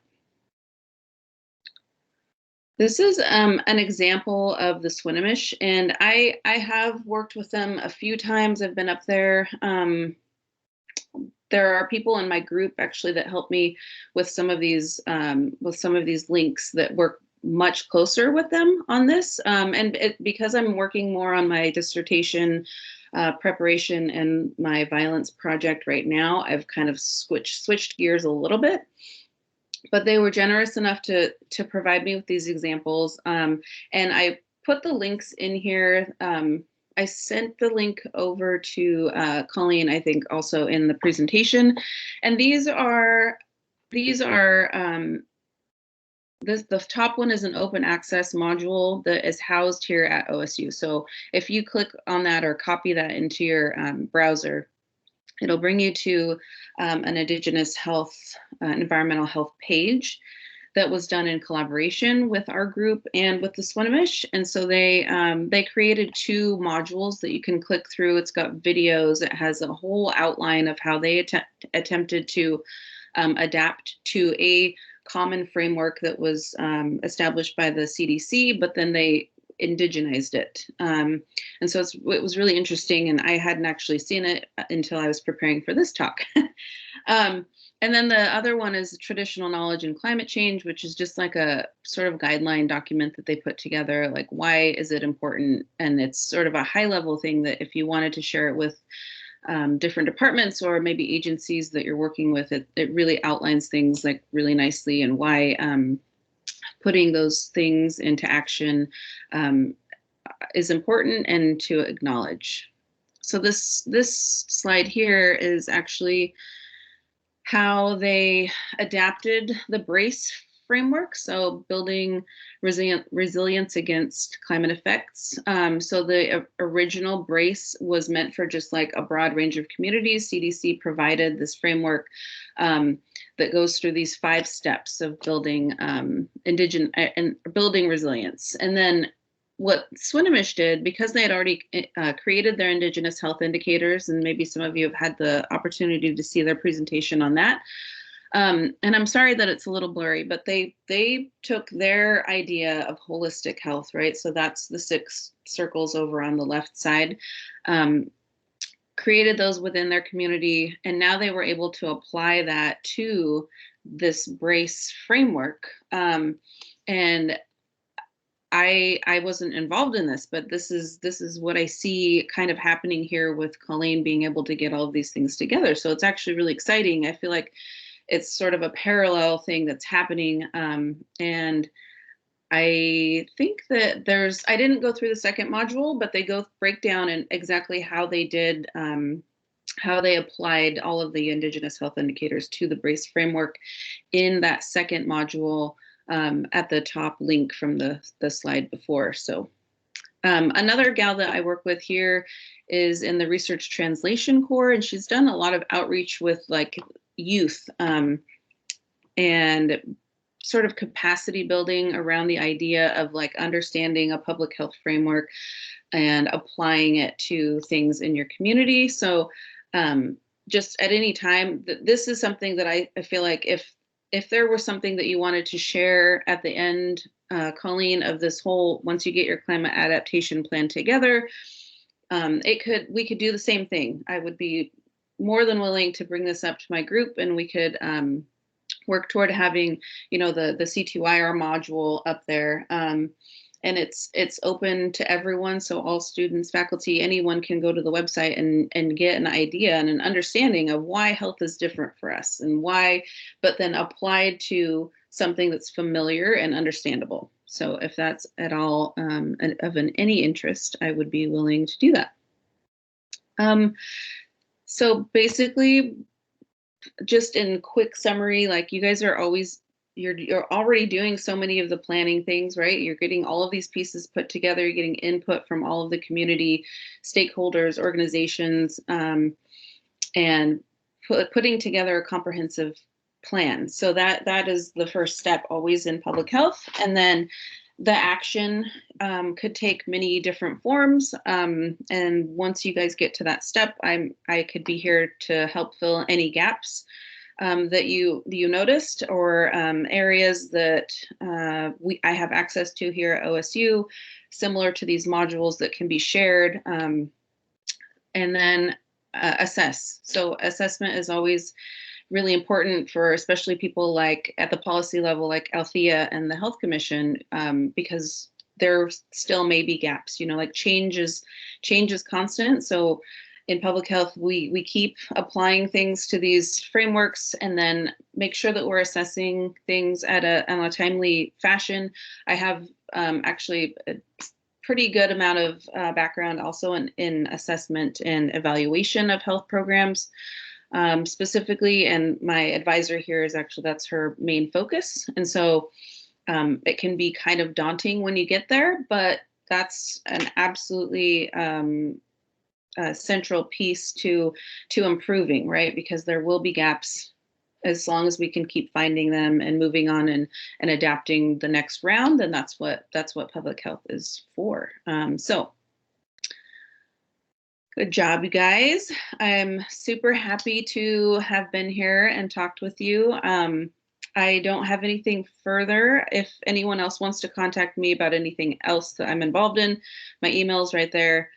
This is an example of the Swinomish, and I have worked with them a few times. I've been up there. There are people in my group actually that help me with some of these links that work much closer with them on this. Because I'm working more on my dissertation preparation and my violence project right now, I've kind of switched gears a little bit. But they were generous enough to provide me with these examples. And I put the links in here. I sent the link over to Colleen, I think, also in the presentation. And the top one is an open access module that is housed here at OSU. So if you click on that or copy that into your browser, it'll bring you to an Indigenous health, environmental health page that was done in collaboration with our group and with the Swinomish. And so they created 2 modules that you can click through. It's got videos. It has a whole outline of how they attempted to adapt to a common framework that was established by the CDC, but then they indigenized it. And so it was really interesting, and I hadn't actually seen it until I was preparing for this talk. And then the other one is Traditional Knowledge in Climate Change, which is just like a sort of guideline document that they put together, like why is it important? And it's sort of a high level thing that if you wanted to share it with different departments or maybe agencies that you're working with, it really outlines things like really nicely, and why putting those things into action is important and to acknowledge. So this slide here is actually how they adapted the BRACE framework, so building resilience against climate effects. So the original BRACE was meant for just like a broad range of communities. CDC provided this framework that goes through these 5 steps of building building resilience. And then what Swinomish did, because they had already created their Indigenous health indicators, and maybe some of you have had the opportunity to see their presentation on that. And I'm sorry that it's a little blurry, but they took their idea of holistic health, right? So that's the 6 circles over on the left side, created those within their community, and now they were able to apply that to this BRACE framework. And I wasn't involved in this, but this is what I see kind of happening here with Colleen being able to get all of these things together. So it's actually really exciting. I feel like it's sort of a parallel thing that's happening. And I think that I didn't go through the second module, but they break down in exactly how they did, how they applied all of the Indigenous health indicators to the BRACE framework in that second module at the top link from the slide before. So another gal that I work with here is in the Research Translation Corps, and she's done a lot of outreach with like youth and sort of capacity building around the idea of like understanding a public health framework and applying it to things in your community. So just at any time, this is something that I feel like if there was something that you wanted to share at the end, Colleen, of this whole, once you get your climate adaptation plan together, we could do the same thing. I would be more than willing to bring this up to my group, and we could work toward having, the CTUIR module up there. And it's open to everyone. So all students, faculty, anyone can go to the website and get an idea and an understanding of why health is different for us and why, but then applied to something that's familiar and understandable. So if that's at all of any interest, I would be willing to do that. So basically, just in quick summary, like you guys are always, you're already doing so many of the planning things, right? You're getting all of these pieces put together, you're getting input from all of the community stakeholders, organizations, and putting together a comprehensive plan. So that is the first step always in public health. And then the action could take many different forms. And once you guys get to that step, I could be here to help fill any gaps. that you noticed, or areas that I have access to here at OSU, similar to these modules that can be shared, and then assess. So assessment is always really important for especially people like at the policy level, like Althea and the Health Commission, because there still may be gaps. Like change is constant. So in public health, we keep applying things to these frameworks and then make sure that we're assessing things in a timely fashion. I have actually a pretty good amount of background also in assessment and evaluation of health programs specifically, and my advisor here is actually, that's her main focus. And so it can be kind of daunting when you get there, but that's an absolutely central piece to improving, right? Because there will be gaps as long as we can keep finding them and moving on and adapting the next round. And that's what public health is for. So good job, you guys. I'm super happy to have been here and talked with you. I don't have anything further. If anyone else wants to contact me about anything else that I'm involved in, my email's right there.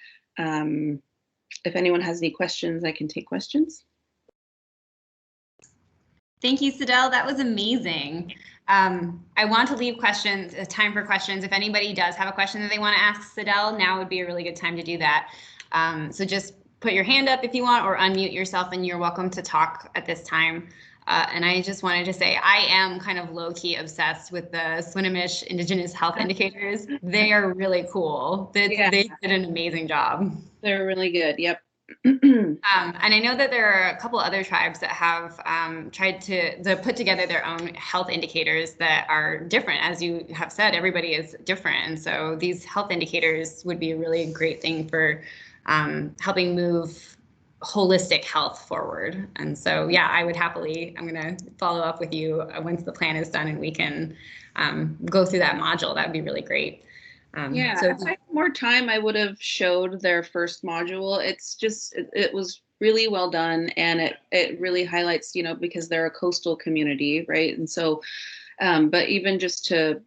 If anyone has any questions, I can take questions. Thank you, Sidel. That was amazing. I want to leave time for questions. If anybody does have a question that they want to ask Sidel, now would be a really good time to do that. So just put your hand up if you want, or unmute yourself, and you're welcome to talk at this time. And I just wanted to say I am kind of low-key obsessed with the Swinomish Indigenous Health Indicators. They are really cool. They did an amazing job. They're really good. Yep. And I know that there are a couple other tribes that have tried to put together their own health indicators that are different. As you have said, everybody is different. And so these health indicators would be a really great thing for helping move holistic health forward. And so, yeah, I'm going to follow up with you once the plan is done and we can go through that module. That would be really great. If I had more time, I would have showed their first module. It's just, it was really well done, and it really highlights, because they're a coastal community, right? And so, but even just to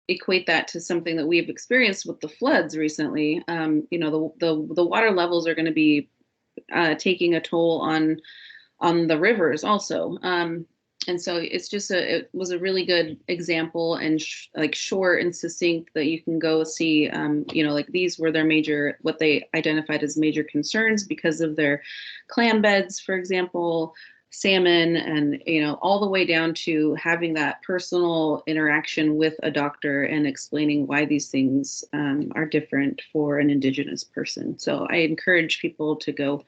equate that to something that we've experienced with the floods recently, the water levels are going to be taking a toll on the rivers also. And so it's just it was a really good example, and short and succinct, that you can go see, like these were their what they identified as major concerns because of their clam beds, for example, salmon, and, all the way down to having that personal interaction with a doctor and explaining why these things are different for an Indigenous person. So I encourage people to go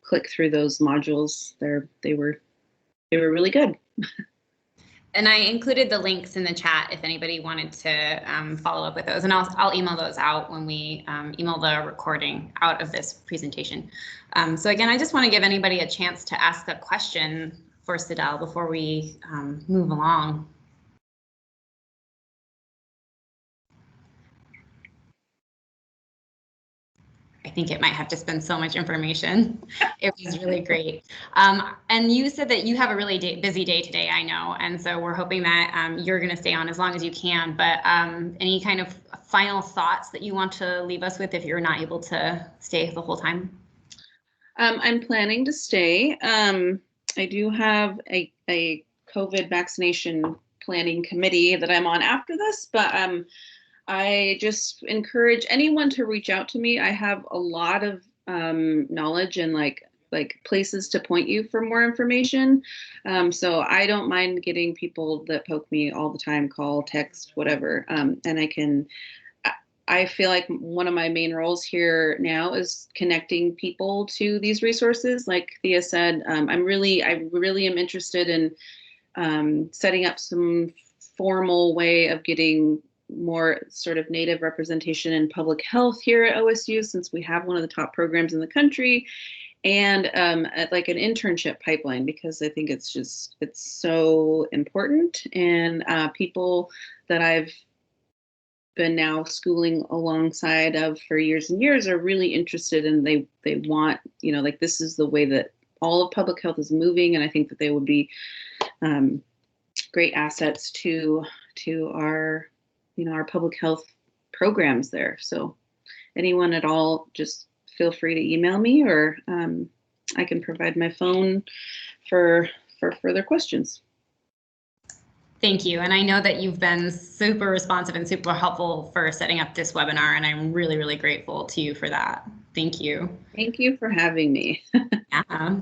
click through those modules. They were really good. And I included the links in the chat if anybody wanted to follow up with those, and I'll email those out when we email the recording out of this presentation. So again, I just want to give anybody a chance to ask a question for Sidel before we move along. I think it might have just been so much information. It was really great. And you said that you have a really busy day today, I know, and so we're hoping that you're going to stay on as long as you can, but any kind of final thoughts that you want to leave us with if you're not able to stay the whole time? I'm planning to stay. I do have a COVID vaccination planning committee that I'm on after this, but I just encourage anyone to reach out to me. I have a lot of knowledge and like places to point you for more information. So I don't mind getting people that poke me all the time, call, text, whatever. And I feel like one of my main roles here now is connecting people to these resources. Like Thea said, I really am interested in setting up some formal way of getting more sort of Native representation in public health here at OSU, since we have one of the top programs in the country, and like an internship pipeline, because I think it's so important. And people that I've been now schooling alongside of for years and years are really interested, and they want, like, this is the way that all of public health is moving, and I think that they would be great assets to our, our public health programs there. So anyone at all, just feel free to email me, or I can provide my phone for further questions. Thank you. And I know that you've been super responsive and super helpful for setting up this webinar, and I'm really, really grateful to you for that. Thank you. Thank you for having me. Yeah.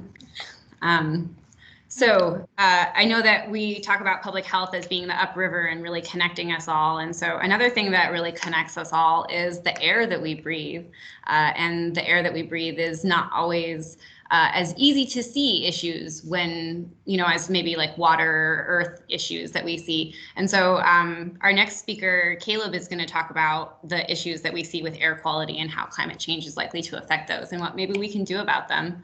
So I know that we talk about public health as being the upriver and really connecting us all. And so another thing that really connects us all is the air that we breathe. And the air that we breathe is not always as easy to see issues when, as maybe like water or earth issues that we see. And so our next speaker, Caleb, is going to talk about the issues that we see with air quality and how climate change is likely to affect those and what maybe we can do about them.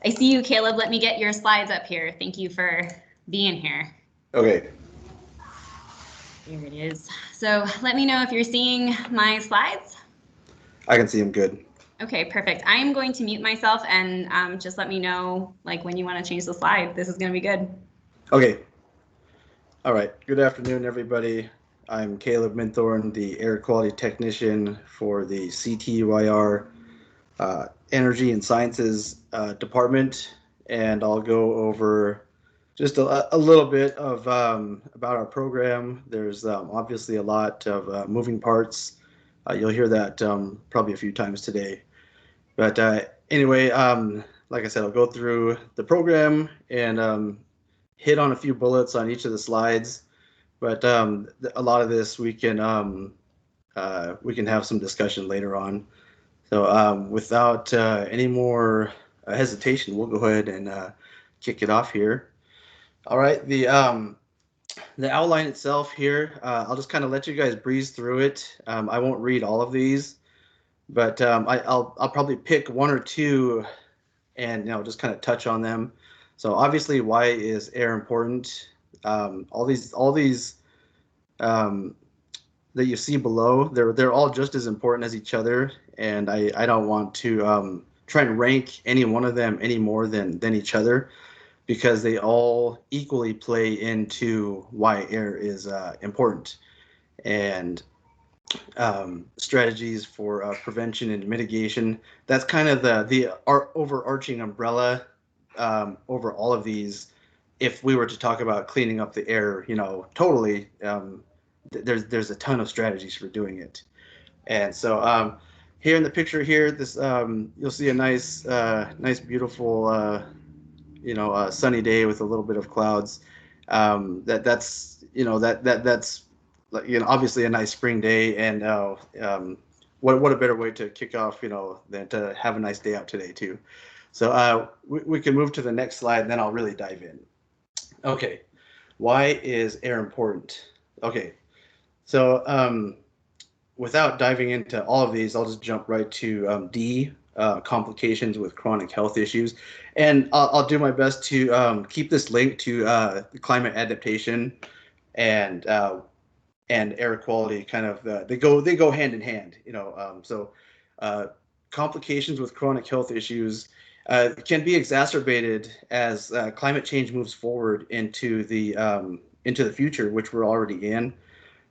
I see you, Caleb. Let me get your slides up here. Thank you for being here. Okay. Here it is. So let me know if you're seeing my slides. I can see them good. Okay, perfect. I am going to mute myself and just let me know when you want to change the slide. This is going to be good. Okay. All right. Good afternoon, everybody. I'm Caleb Minthorn, the air quality technician for the CTUIR Energy and Sciences Department, and I'll go over just a little bit of about our program. There's obviously a lot of moving parts. You'll hear that probably a few times today. But anyway, like I said, I'll go through the program and hit on a few bullets on each of the slides. But a lot of this we can have some discussion later on. So without any more hesitation, we'll go ahead and kick it off here. All right, the outline itself here, I'll just kind of let you guys breeze through it. I won't read all of these, but I'll probably pick one or two and just kind of touch on them. So obviously, why is air important? All these that you see below, they're all just as important as each other, and I don't want to try and rank any one of them any more than each other, because they all equally play into why air is important. And strategies for prevention and mitigation, that's kind of the overarching umbrella over all of these. If we were to talk about cleaning up the air, totally, there's a ton of strategies for doing it. And so here in the picture here, this you'll see a nice beautiful sunny day with a little bit of clouds. That's obviously a nice spring day, and what a better way to kick off than to have a nice day out today too. So we can move to the next slide, and then I'll really dive in. Okay, why is air important? Okay, so without diving into all of these, I'll just jump right to D, complications with chronic health issues. And I'll do my best to keep this linked to the climate adaptation and air quality. Kind of they go hand in hand, So complications with chronic health issues can be exacerbated as climate change moves forward into the future, which we're already in.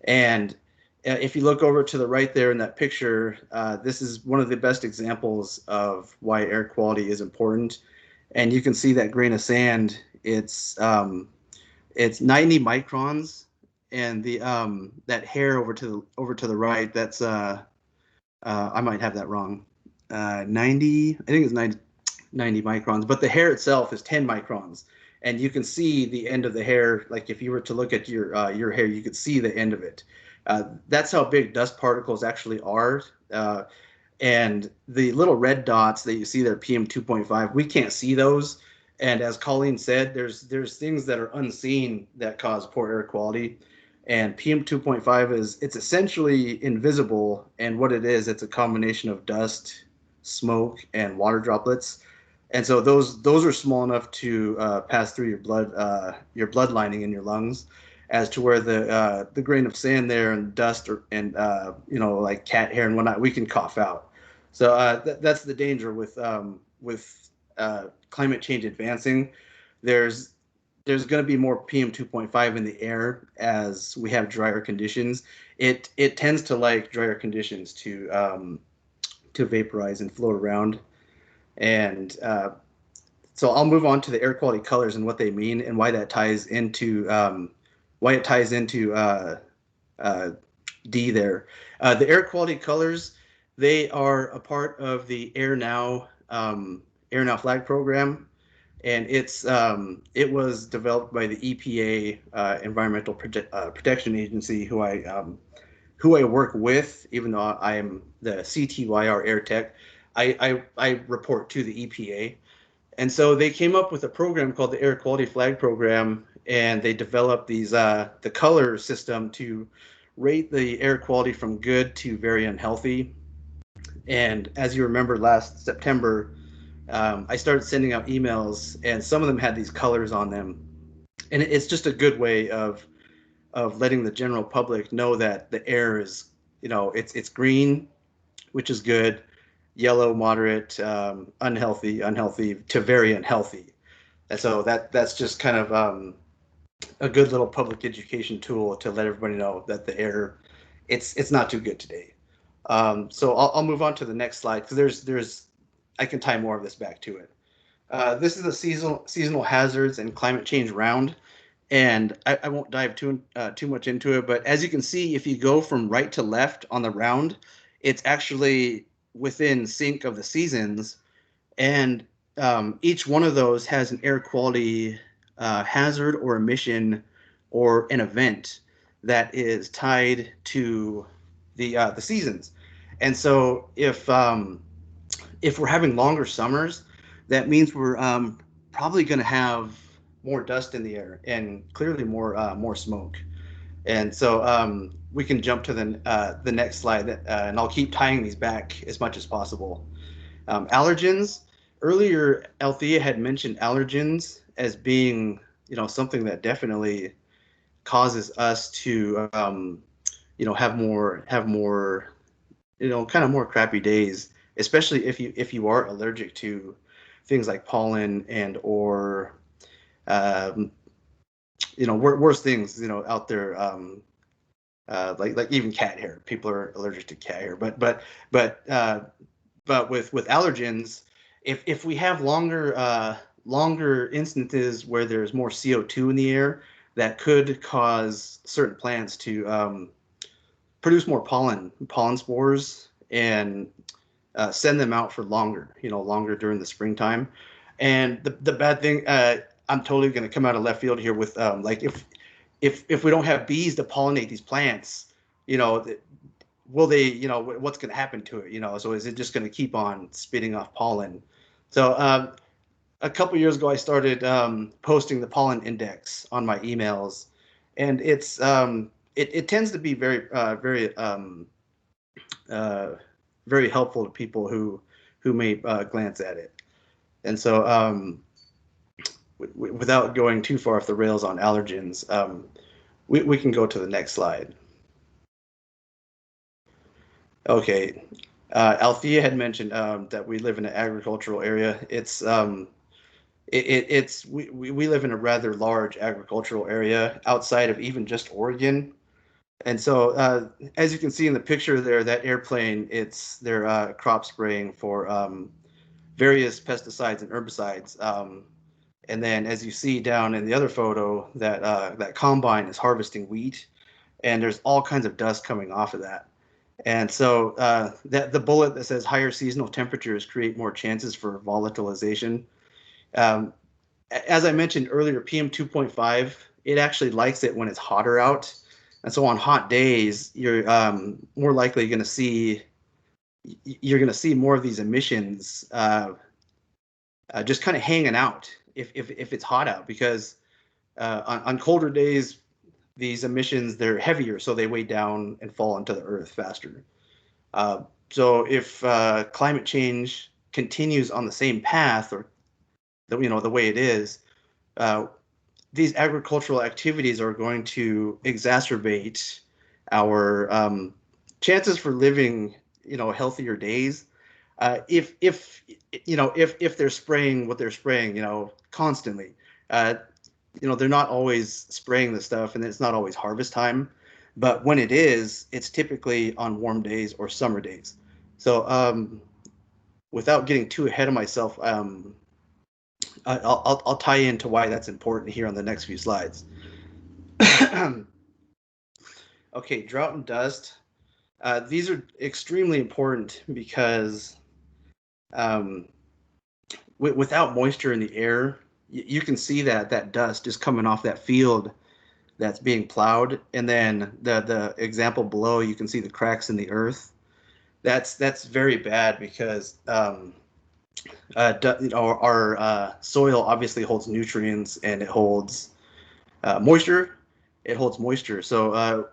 And if you look over to the right there in that picture, this is one of the best examples of why air quality is important. And you can see that grain of sand. It's 90 microns, and the that hair over to the right. That's I might have that wrong. 90. I think it's 90 microns, but the hair itself is 10 microns. And you can see the end of the hair. Like if you were to look at your hair, you could see the end of it. That's how big dust particles actually are. And the little red dots that you see there, PM 2.5, we can't see those. And as Colleen said, there's things that are unseen that cause poor air quality. And PM 2.5 it's essentially invisible. And what it is, it's a combination of dust, smoke, and water droplets. And so those are small enough to pass through your blood lining in your lungs, as to where the grain of sand there and dust and like cat hair and whatnot, we can cough out. So that's the danger with climate change advancing, there's going to be more PM 2.5 in the air as we have drier conditions. It tends to like drier conditions to vaporize and float around. And so I'll move on to the air quality colors and what they mean and why that ties into D there. The air quality colors, they are a part of the Air Now flag program, and it was developed by the EPA, Environmental Protection Agency, who I work with, even though I am the CTUIR Air Tech. I report to the EPA. And so they came up with a program called the Air Quality Flag Program, and they developed these the color system to rate the air quality from good to very unhealthy. And as you remember, last September, I started sending out emails, and some of them had these colors on them. And it's just a good way of letting the general public know that the air is, it's green, which is good, yellow, moderate, unhealthy to very unhealthy. And so that's just kind of a good little public education tool to let everybody know that the air, it's not too good today. So I'll move on to the next slide, because I can tie more of this back to it. This is the seasonal hazards and climate change round, and I won't dive too much into it. But as you can see, if you go from right to left on the round, it's actually within sync of the seasons, and each one of those has an air quality hazard or emission or an event that is tied to the seasons. And so if we're having longer summers, that means we're probably going to have more dust in the air and clearly more smoke. And so we can jump to the next slide, and I'll keep tying these back as much as possible. Allergens. Earlier, Althea had mentioned allergens as being, something that definitely causes us to, have more, kind of more crappy days, especially if you are allergic to things like pollen and or, worse things, out there, like even cat hair. People are allergic to cat hair, but with allergens, if we have longer instances where there's more CO2 in the air, that could cause certain plants to produce more pollen spores and send them out for longer during the springtime. And the bad thing, I'm totally going to come out of left field here with like if we don't have bees to pollinate these plants, will they, what's going to happen to it? So is it just going to keep on spitting off pollen? So a couple years ago, I started posting the pollen index on my emails, and it's it tends to be very very helpful to people who may glance at it. And so without going too far off the rails on allergens, we can go to the next slide. Okay, Althea had mentioned that we live in an agricultural area. We live in a rather large agricultural area outside of even just Oregon. And so as you can see in the picture there, that airplane, they're crop spraying for various pesticides and herbicides. And then as you see down in the other photo, that combine is harvesting wheat, and there's all kinds of dust coming off of that. And so that the bullet that says higher seasonal temperatures create more chances for volatilization. As I mentioned earlier, PM 2.5, it actually likes it when it's hotter out. And so on hot days, you're more likely going to see more of these emissions just kind of hanging out if it's hot out, because on colder days, these emissions, they're heavier, so they weigh down and fall into the earth faster. So if climate change continues on the same path, or the way it is, these agricultural activities are going to exacerbate our chances for living, healthier days. if they're spraying what they're spraying, constantly, they're not always spraying the stuff, and it's not always harvest time. But when it is, it's typically on warm days or summer days. So without getting too ahead of myself, I'll tie into why that's important here on the next few slides. Okay, drought and dust. These are extremely important because without moisture in the air, you can see that dust is coming off that field that's being plowed, and then the example below, you can see the cracks in the earth. That's very bad because our soil obviously holds nutrients, and it holds moisture. It holds moisture. So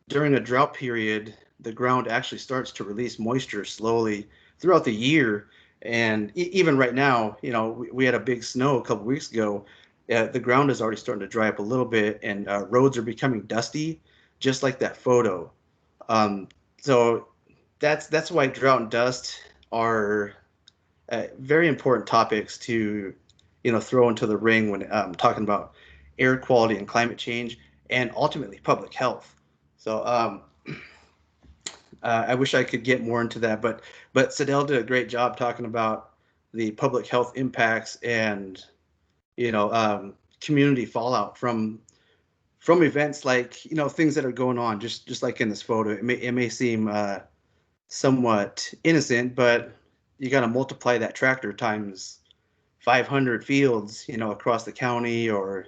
during a drought period, the ground actually starts to release moisture slowly throughout the year. And even right now, we had a big snow a couple weeks ago. The ground is already starting to dry up a little bit, and roads are becoming dusty, just like that photo. So that's why drought and dust are very important topics to throw into the ring when talking about air quality and climate change, and ultimately public health. So I wish I could get more into that, but Sadell did a great job talking about the public health impacts and community fallout from events like things that are going on, just like in this photo. It may seem somewhat innocent, but you got to multiply that tractor times 500 fields, across the county or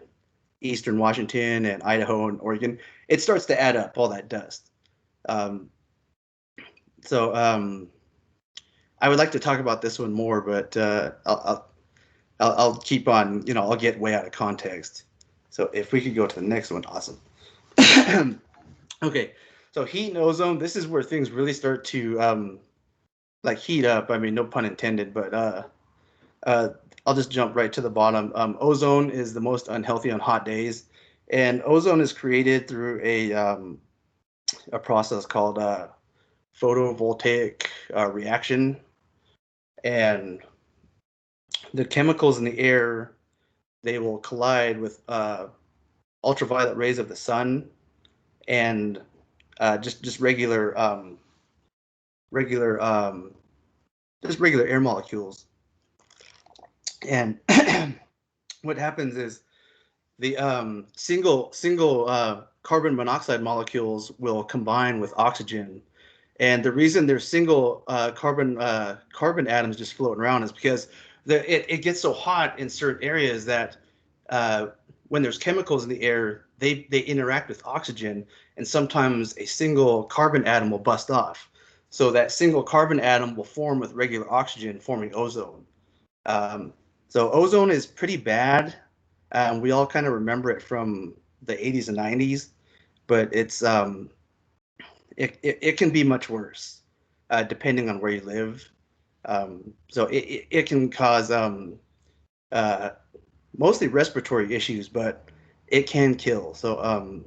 eastern Washington and Idaho and Oregon. It starts to add up, all that dust. So I would like to talk about this one more, but I'll keep on. I'll get way out of context. So if we could go to the next one, awesome. Okay, so heat and ozone. This is where things really start to like heat up. I mean, no pun intended, but I'll just jump right to the bottom. Ozone is the most unhealthy on hot days, and ozone is created through a process called photovoltaic reaction, and the chemicals in the air, they will collide with ultraviolet rays of the sun and just regular air molecules. And what happens is the single carbon monoxide molecules will combine with oxygen. And the reason there's single carbon atoms just floating around is because it gets so hot in certain areas that when there's chemicals in the air, they interact with oxygen, and sometimes a single carbon atom will bust off. So that single carbon atom will form with regular oxygen, forming ozone. So ozone is pretty bad. We all kind of remember it from the 80s and 90s, but it's it can be much worse depending on where you live. So it can cause mostly respiratory issues, but it can kill. So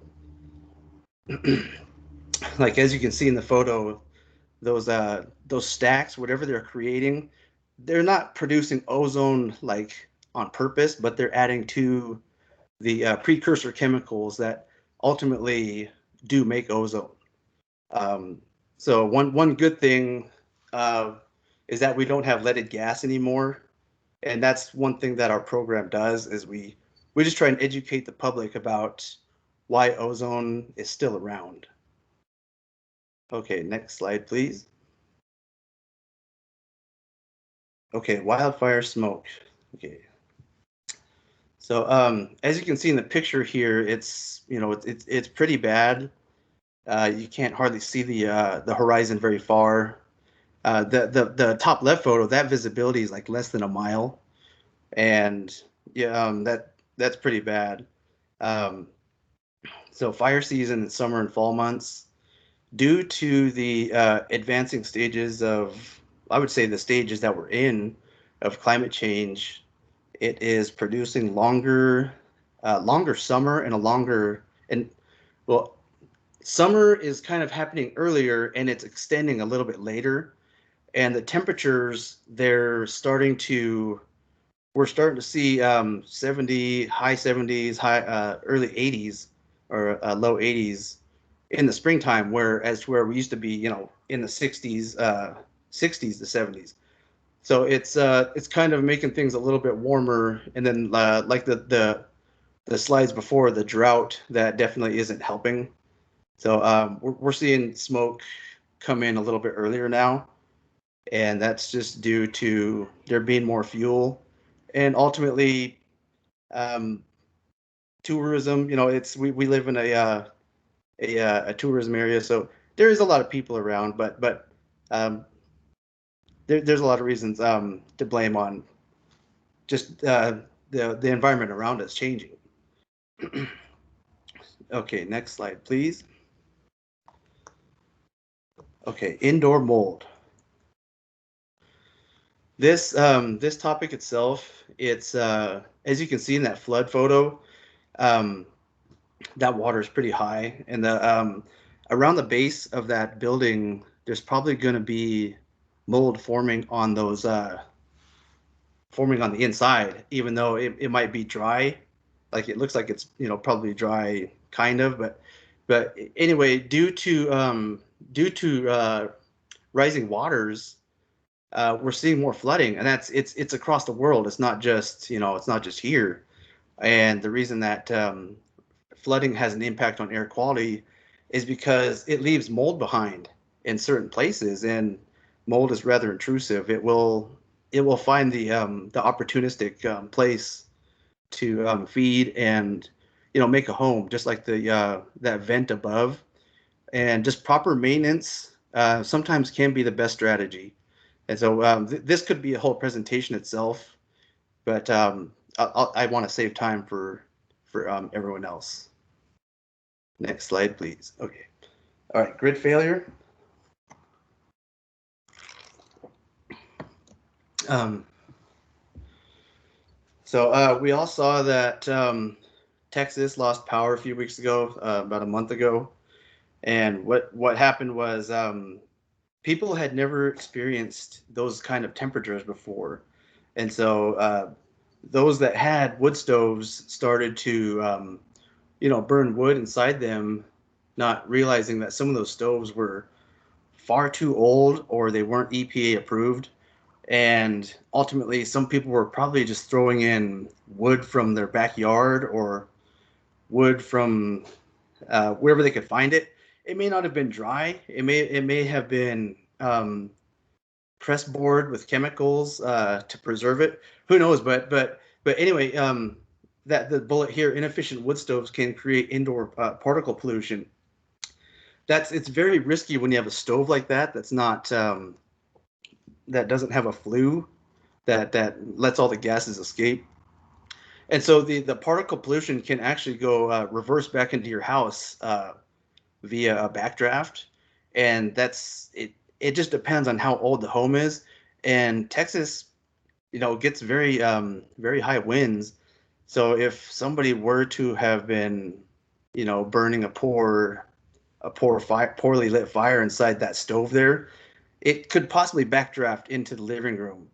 like as you can see in the photo, those stacks, whatever they're creating, they're not producing ozone like on purpose, but they're adding to the precursor chemicals that ultimately do make ozone. So one good thing is that we don't have leaded gas anymore, and that's one thing that our program does is we just try and educate the public about why ozone is still around. Okay, next slide, please. Okay, wildfire smoke. Okay. So as you can see in the picture here, it's it's pretty bad. You can't hardly see the horizon very far. The top left photo, that visibility is like less than a mile, and yeah, that's pretty bad. So fire season in summer and fall months, due to the advancing stages of, I would say the stages that we're in of climate change, it is producing longer summer and summer is kind of happening earlier and it's extending a little bit later. and the temperatures, we're starting to see 70, high 70s, early 80s, or low 80s in the springtime, where we used to be, in the 60s, 60s to 70s. So it's kind of making things a little bit warmer, and then like the slides before, the drought, that definitely isn't helping. So we're seeing smoke come in a little bit earlier now, and that's just due to there being more fuel, and ultimately tourism. We live in a tourism area, so there is a lot of people around, but there's a lot of reasons to blame on just the environment around us changing. Okay, next slide, please. Okay, indoor mold. This topic itself, it's as you can see in that flood photo, that water is pretty high, and around the base of that building, there's probably going to be mold forming on those forming on the inside, even though it might be dry. Like, it looks like it's probably dry, kind of, but anyway, due to rising waters, we're seeing more flooding, and it's across the world. It's not just here. And the reason that flooding has an impact on air quality is because it leaves mold behind in certain places, and mold is rather intrusive. It will find the opportunistic place to feed and make a home, just like that vent above. And just proper maintenance sometimes can be the best strategy. And so this could be a whole presentation itself, but I want to save time for everyone else. Next slide, please. Okay. All right, grid failure. So we all saw that Texas lost power a few weeks ago, about a month ago. And what happened was people had never experienced those kind of temperatures before. And so those that had wood stoves started to, burn wood inside them, not realizing that some of those stoves were far too old, or they weren't EPA approved. And ultimately, some people were probably just throwing in wood from their backyard, or wood from wherever they could find it. It may not have been dry. It may have been press board with chemicals to preserve it. Who knows? But anyway, that the bullet here: inefficient wood stoves can create indoor particle pollution. It's very risky when you have a stove like that. That's not that doesn't have a flue that lets all the gases escape. And so the particle pollution can actually go reverse back into your house via a backdraft, and that's it. It just depends on how old the home is. And Texas, gets very very high winds. So if somebody were to have been, burning a poorly lit fire inside that stove there, it could possibly backdraft into the living room.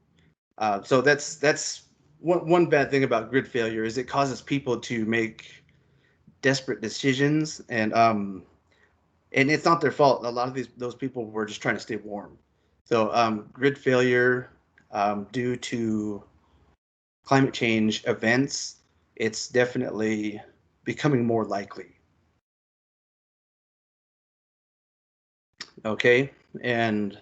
So that's one bad thing about grid failure, is it causes people to make desperate decisions, and it's not their fault. A lot of those people were just trying to stay warm. So grid failure due to climate change events, it's definitely becoming more likely. Okay, and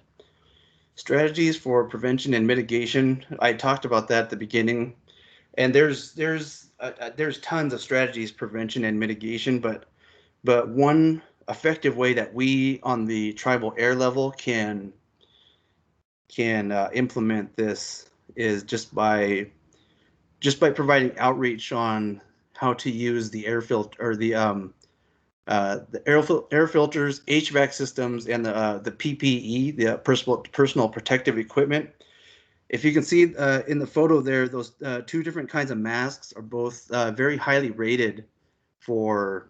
strategies for prevention and mitigation. I talked about that at the beginning, and there's tons of strategies, prevention and mitigation, but one effective way that we on the tribal air level can implement this is just by providing outreach on how to use the air filter, or the air filters, HVAC systems, and the PPE, the personal protective equipment. If you can see in the photo there, those two different kinds of masks are both very highly rated for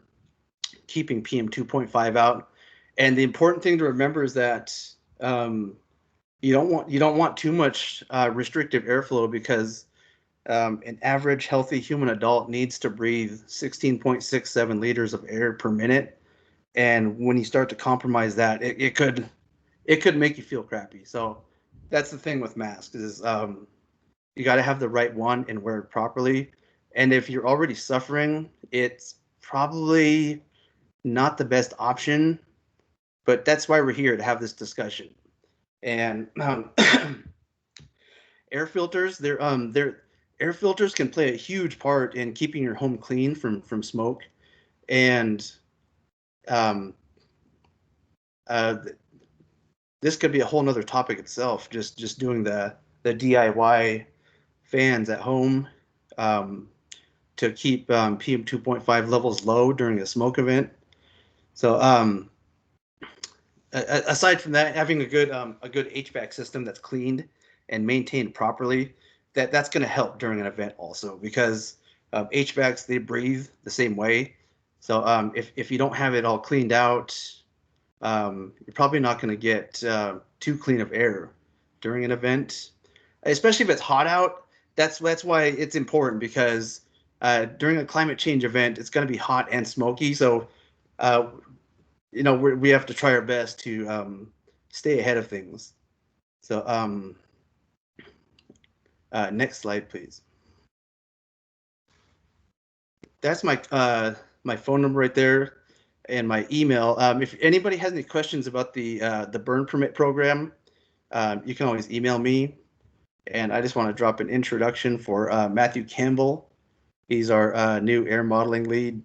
keeping PM 2.5 out. And the important thing to remember is that you don't want too much restrictive airflow, because an average healthy human adult needs to breathe 16.67 liters of air per minute, and when you start to compromise that, it could make you feel crappy. So that's the thing with masks, is you got to have the right one and wear it properly. And if you're already suffering, it's probably not the best option, but that's why we're here, to have this discussion. And air filters, air filters can play a huge part in keeping your home clean from smoke. And this could be a whole nother topic itself, just doing the DIY fans at home to keep PM 2.5 levels low during a smoke event. So aside from that, having a good HVAC system that's cleaned and maintained properly, that's going to help during an event also, because HVACs, they breathe the same way. So if you don't have it all cleaned out, you're probably not going to get too clean of air during an event, especially if it's hot out. That's why it's important, because during a climate change event, it's going to be hot and smoky. So we have to try our best to stay ahead of things. So next slide, please. That's my my phone number right there, and my email. If anybody has any questions about the burn permit program, you can always email me. And I just want to drop an introduction for Matthew Campbell. He's our new air modeling lead.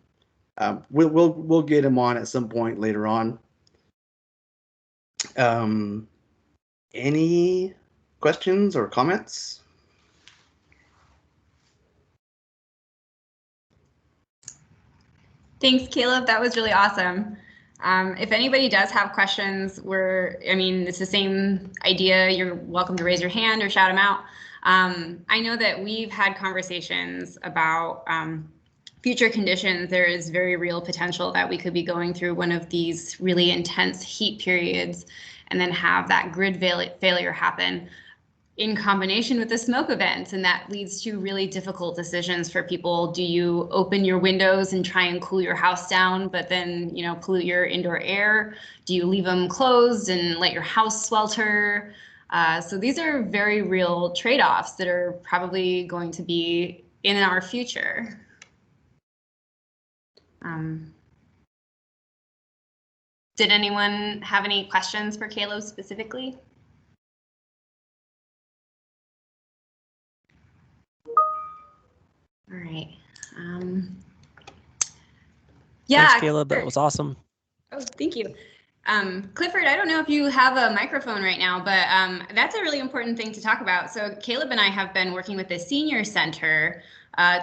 We'll get him on at some point later on. Any questions or comments? Thanks, Caleb. That was really awesome. If anybody does have questions, it's the same idea. You're welcome to raise your hand or shout them out. I know that we've had conversations about future conditions. There is very real potential that we could be going through one of these really intense heat periods and then have that grid failure happen in combination with the smoke event, and that leads to really difficult decisions for people. Do you open your windows and try and cool your house down, but then pollute your indoor air? Do you leave them closed and let your house swelter? So these are very real trade-offs that are probably going to be in our future. Did anyone have any questions for Caleb specifically? All right. Yeah. Thanks, Caleb. That was awesome. Oh, thank you. Clifford, I don't know if you have a microphone right now, but that's a really important thing to talk about. So Caleb and I have been working with the Senior Center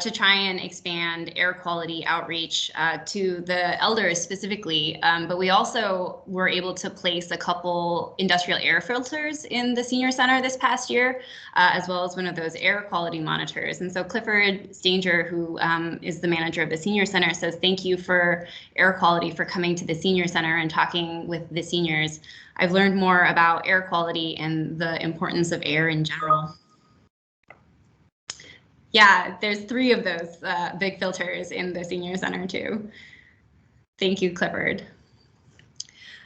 to try and expand air quality outreach to the elders specifically. But we also were able to place a couple industrial air filters in the Senior Center this past year, as well as one of those air quality monitors. And so Clifford Stanger, who is the manager of the Senior Center, says thank you for air quality for coming to the Senior Center and talking with the seniors. I've learned more about air quality and the importance of air in general. Yeah, there's 3 of those big filters in the Senior Center too. Thank you, Clifford.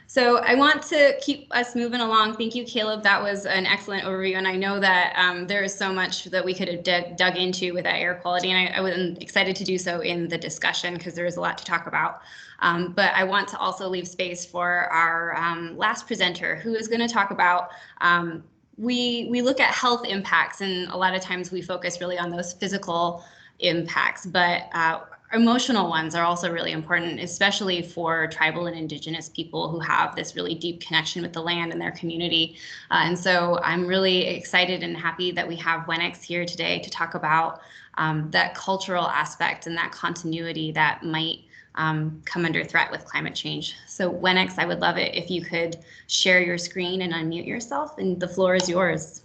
So I want to keep us moving along. Thank you, Caleb. That was an excellent overview. And I know that there is so much that we could have dug into with that air quality. And I was excited to do so in the discussion because there is a lot to talk about. But I want to also leave space for our last presenter, who is going to talk about we look at health impacts, and a lot of times we focus really on those physical impacts, but emotional ones are also really important, especially for tribal and indigenous people who have this really deep connection with the land and their community. And so I'm really excited and happy that we have WENX here today to talk about that cultural aspect and that continuity that might come under threat with climate change. So WENX, I would love it if you could share your screen and unmute yourself, and the floor is yours.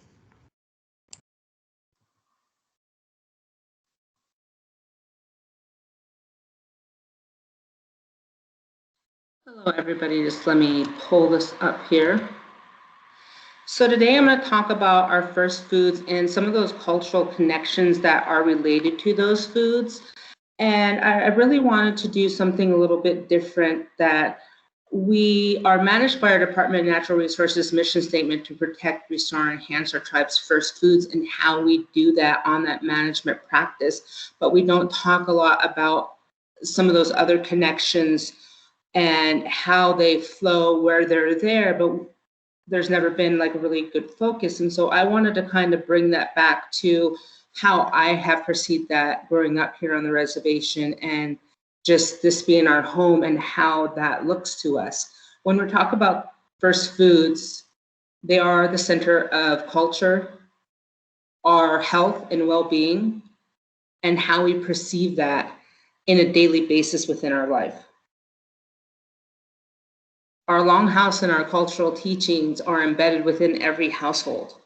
Hello, everybody. Just let me pull this up here. So today I'm going to talk about our first foods and some of those cultural connections that are related to those foods. And I really wanted to do something a little bit different, that we are managed by our Department of Natural Resources mission statement to protect, restore, and enhance our tribe's first foods, and how we do that on that management practice. But we don't talk a lot about some of those other connections and how they flow, where they're there, but there's never been like a really good focus. And so I wanted to kind of bring that back to how I have perceived that growing up here on the reservation, and just this being our home and how that looks to us. When we talk about first foods, they are the center of culture, our health and well-being, and how we perceive that in a daily basis within our life. Our longhouse and our cultural teachings are embedded within every household.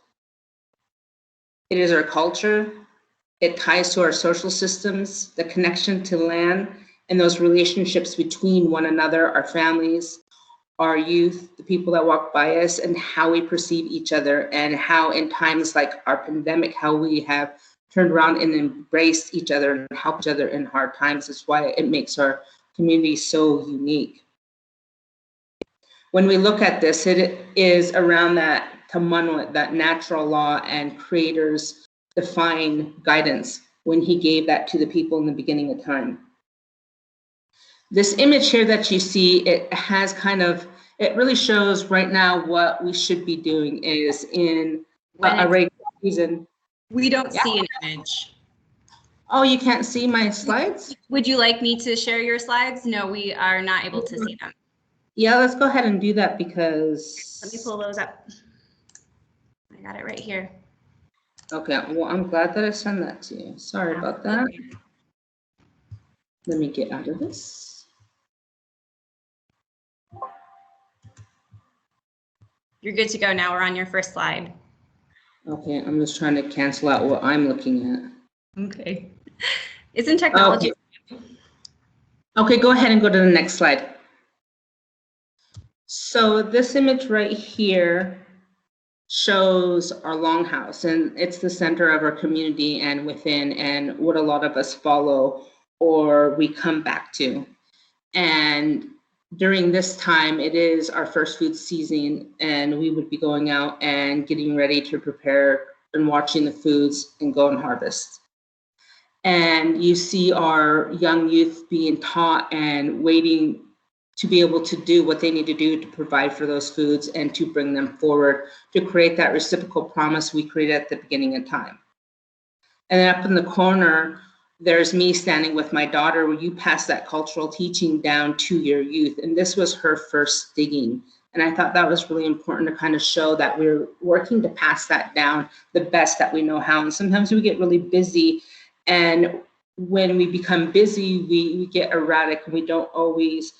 It is our culture. It ties to our social systems, the connection to land, and those relationships between one another, our families, our youth, the people that walk by us, and how we perceive each other, and how in times like our pandemic, how we have turned around and embraced each other and helped each other in hard times. Is why it makes our community so unique. When we look at this, it is around that tamanwat, that natural law and Creator's divine guidance when he gave that to the people in the beginning of time. This image here that you see, it has kind of, it really shows right now what we should be doing is in a regular season. We don't see an image. Oh, you can't see my slides? Would you like me to share your slides? No, we are not able to see them. Yeah, let's go ahead and do that, because Let me pull those up. I got it right here. Okay, well, I'm glad that I sent that to you. Sorry about that. Let me get out of this. You're good to go now. We're on your first slide. Okay, I'm just trying to cancel out what I'm looking at. Okay. Isn't technology? Okay, go ahead and go to the next slide. So this image right here shows our longhouse, and it's the center of our community and within, and what a lot of us follow or we come back to. And during this time, it is our first food season, and we would be going out and getting ready to prepare and watching the foods and go and harvest. And you see our young youth being taught and waiting to be able to do what they need to do to provide for those foods and to bring them forward, to create that reciprocal promise we created at the beginning of time. And then up in the corner, there's me standing with my daughter, where you pass that cultural teaching down to your youth. And this was her first digging. And I thought that was really important to kind of show that we're working to pass that down the best that we know how. And sometimes we get really busy, and when we become busy, we get erratic, and we don't always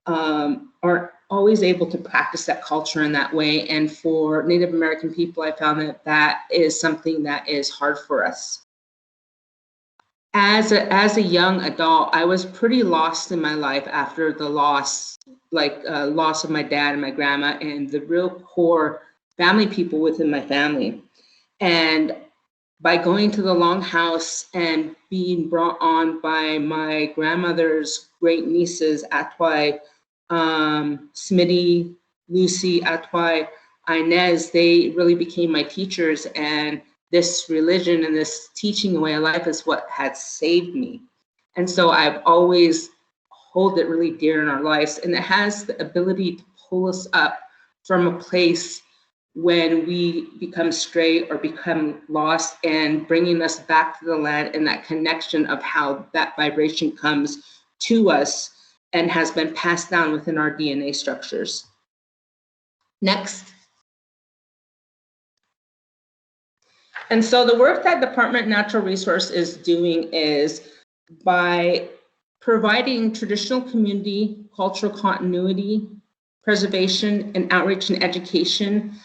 aren't always able to practice that culture in that way. And for Native American people, I found that that is something that is hard for us. As a young adult, I was pretty lost in my life after the loss, loss of my dad and my grandma and the real core family people within my family. And by going to the longhouse and being brought on by my grandmother's great nieces, Atwai, Smitty, Lucy, Atwai, Inez, they really became my teachers. And this religion and this teaching way of life is what had saved me. And so I've always hold it really dear in our lives. And it has the ability to pull us up from a place when we become stray or become lost, and bringing us back to the land, and that connection of how that vibration comes to us and has been passed down within our DNA structures. Next. And so the work that Department of Natural Resource is doing is by providing traditional community, cultural continuity, preservation, and outreach and education.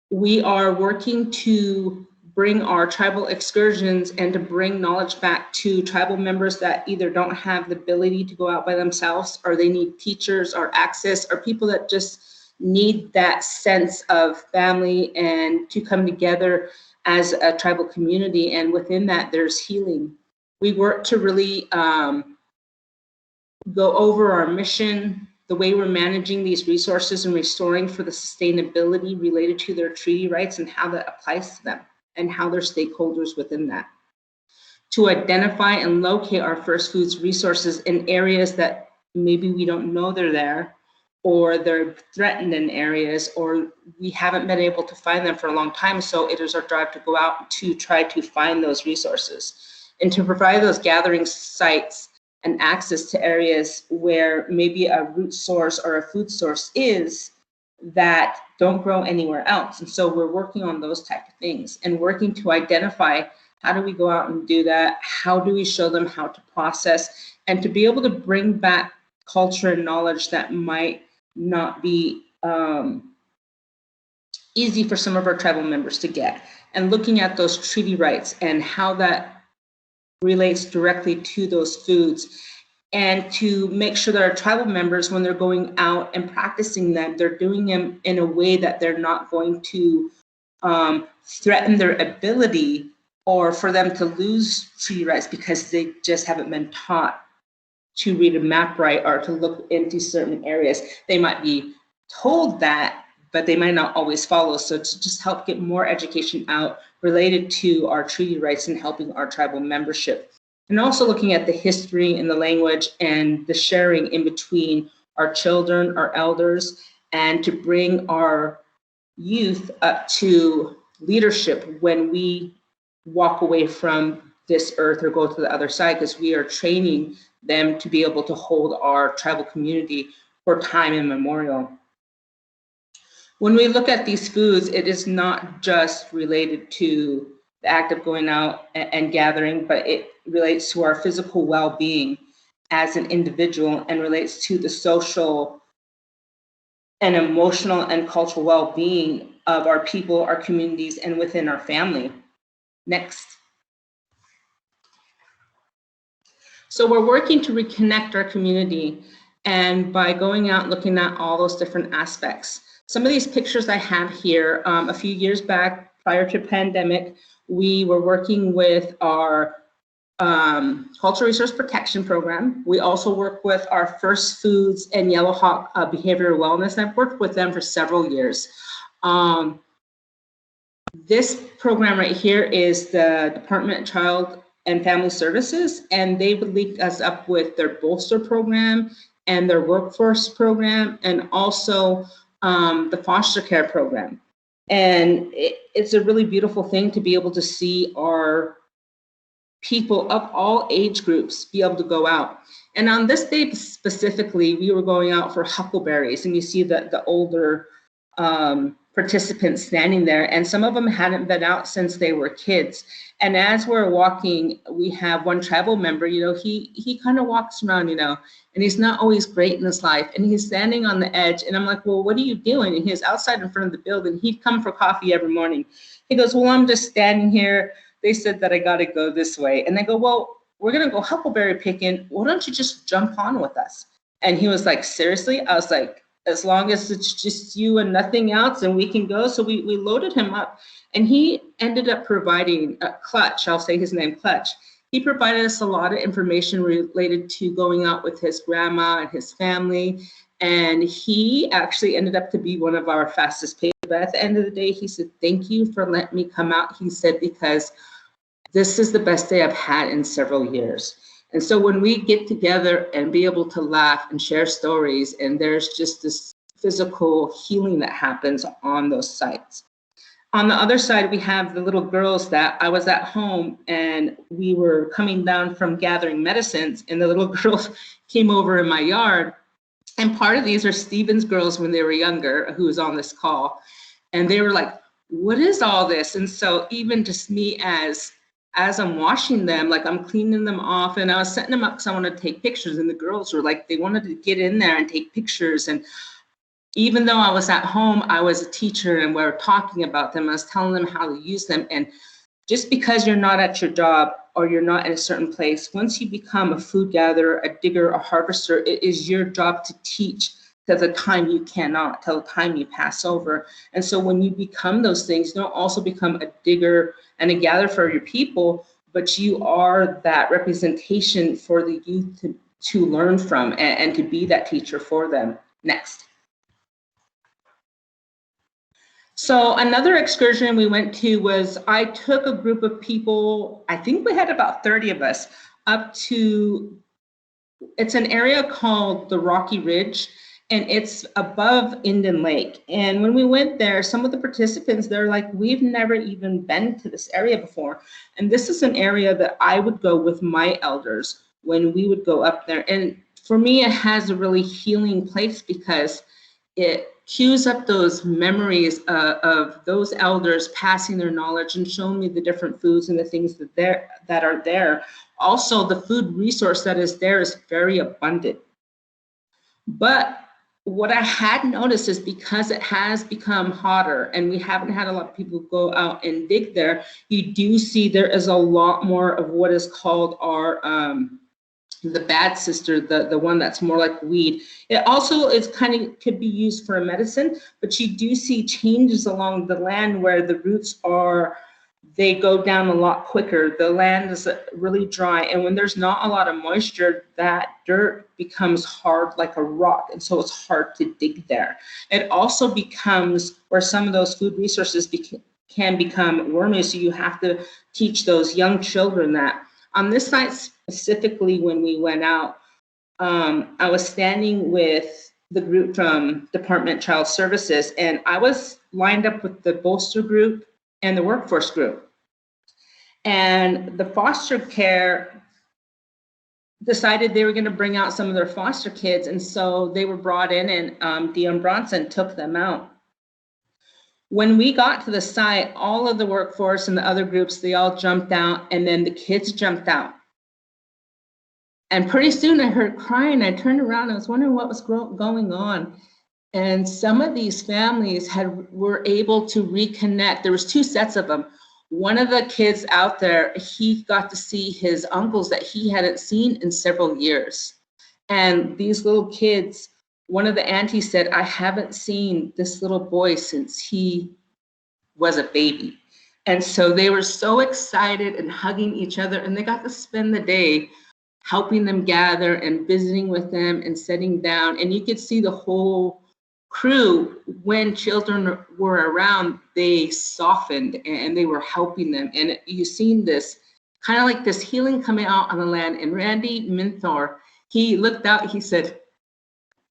We are working to bring our tribal excursions and to bring knowledge back to tribal members that either don't have the ability to go out by themselves, or they need teachers or access, or people that just need that sense of family and to come together as a tribal community. And within that, there's healing. We work to really go over our mission, the way we're managing these resources and restoring for the sustainability related to their treaty rights and how that applies to them and how they're stakeholders within that. To identify and locate our first foods resources in areas that maybe we don't know they're there, or they're threatened in areas, or we haven't been able to find them for a long time. So it is our drive to go out to try to find those resources and to provide those gathering sites and access to areas where maybe a root source or a food source is that don't grow anywhere else. And so we're working on those type of things and working to identify how do we go out and do that? How do we show them how to process and to be able to bring back culture and knowledge that might not be easy for some of our tribal members to get, and looking at those treaty rights and how that relates directly to those foods, and to make sure that our tribal members, when they're going out and practicing them, they're doing them in a way that they're not going to threaten their ability or for them to lose treaty rights because they just haven't been taught to read a map right or to look into certain areas. They might be told that, but they might not always follow. So to just help get more education out related to our treaty rights and helping our tribal membership. And also looking at the history and the language and the sharing in between our children, our elders, and to bring our youth up to leadership when we walk away from this earth or go to the other side, because we are training them to be able to hold our tribal community for time immemorial. When we look at these foods, it is not just related to the act of going out and gathering, but it relates to our physical well-being as an individual and relates to the social and emotional and cultural well-being of our people, our communities, and within our family. Next. So we're working to reconnect our community, and by going out looking at all those different aspects. Some of these pictures I have here, a few years back, prior to pandemic, we were working with our Cultural Resource Protection Program. We also work with our First Foods and Yellowhawk Behavioral Wellness, and I've worked with them for several years. This program right here is the Department of Child and Family Services, and they would link us up with their Bolster program and their workforce program, and also the foster care program. And it's a really beautiful thing to be able to see our people of all age groups be able to go out. And on this day specifically, we were going out for huckleberries, and you see the older participants standing there, and some of them hadn't been out since they were kids. And as we're walking, we have one tribal member, he kind of walks around, and he's not always great in his life, and he's standing on the edge, and I'm like, well, what are you doing? And he's outside in front of the building. He'd come for coffee every morning. He goes, well, I'm just standing here. They said that I got to go this way. And I go, well, we're going to go huckleberry picking. Why don't you just jump on with us? And he was like, seriously? I was like, as long as it's just you and nothing else, and we can go. So we loaded him up, and he ended up providing Clutch. I'll say his name, Clutch. He provided us a lot of information related to going out with his grandma and his family. And he actually ended up to be one of our fastest paid. But at the end of the day, he said, thank you for letting me come out. He said, because this is the best day I've had in several years. And so when we get together and be able to laugh and share stories, and there's just this physical healing that happens on those sites. On the other side, we have the little girls that I was at home, and we were coming down from gathering medicines, and the little girls came over in my yard. And part of these are Stephen's girls when they were younger, who was on this call. And they were like, what is all this? And so even just me as I'm washing them, like I'm cleaning them off, and I was setting them up because I wanted to take pictures, and the girls were like, they wanted to get in there and take pictures. And even though I was at home, I was a teacher, and we were talking about them. I was telling them how to use them. And just because you're not at your job or you're not in a certain place, once you become a food gatherer, a digger, a harvester, it is your job to teach till the time you cannot, till the time you pass over. And so when you become those things, you don't also become a digger and a gatherer for your people, but you are that representation for the youth to learn from and to be that teacher for them. Next. So another excursion we went to was, I took a group of people, I think we had about 30 of us, up to, it's an area called the Rocky Ridge, and it's above Indian Lake. And when we went there, some of the participants, they're like, we've never even been to this area before. And this is an area that I would go with my elders when we would go up there. And for me, it has a really healing place because it cues up those memories of those elders passing their knowledge and showing me the different foods and the things that are there. Also, the food resource that is there is very abundant. But what I had noticed is because it has become hotter and we haven't had a lot of people go out and dig there, you do see there is a lot more of what is called our the bad sister, the one that's more like weed. It also is could be used for a medicine, but you do see changes along the land where the roots are, they go down a lot quicker. The land is really dry, and when there's not a lot of moisture, that dirt becomes hard like a rock, and so it's hard to dig there. It also becomes where some of those food resources can become wormy, so you have to teach those young children that. On this site specifically, when we went out, I was standing with the group from Department of Child Services, and I was lined up with the bolster group and the workforce group. And the foster care decided they were going to bring out some of their foster kids, and so they were brought in, and Dion Bronson took them out. When we got to the site, all of the workforce and the other groups, they all jumped out, and then the kids jumped out. And pretty soon I heard crying. I turned around, I was wondering what was going on. And some of these families were able to reconnect. There was 2 sets of them. One of the kids out there, he got to see his uncles that he hadn't seen in several years. And these little kids, one of the aunties said, I haven't seen this little boy since he was a baby. And so they were so excited and hugging each other, and they got to spend the day helping them gather and visiting with them and sitting down. And you could see the whole crew, when children were around, they softened and they were helping them. And you've seen this kind of like this healing coming out on the land. And Randy Minthorn, he looked out, he said,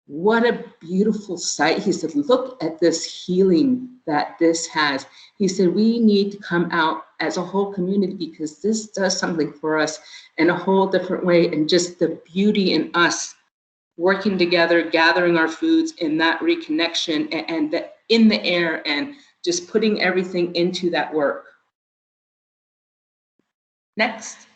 what a beautiful sight. He said, look at this healing that this has. He said, we need to come out as a whole community because this does something for us in a whole different way, and just the beauty in us working together, gathering our foods, and that reconnection and the, in the air, and just putting everything into that work. Next.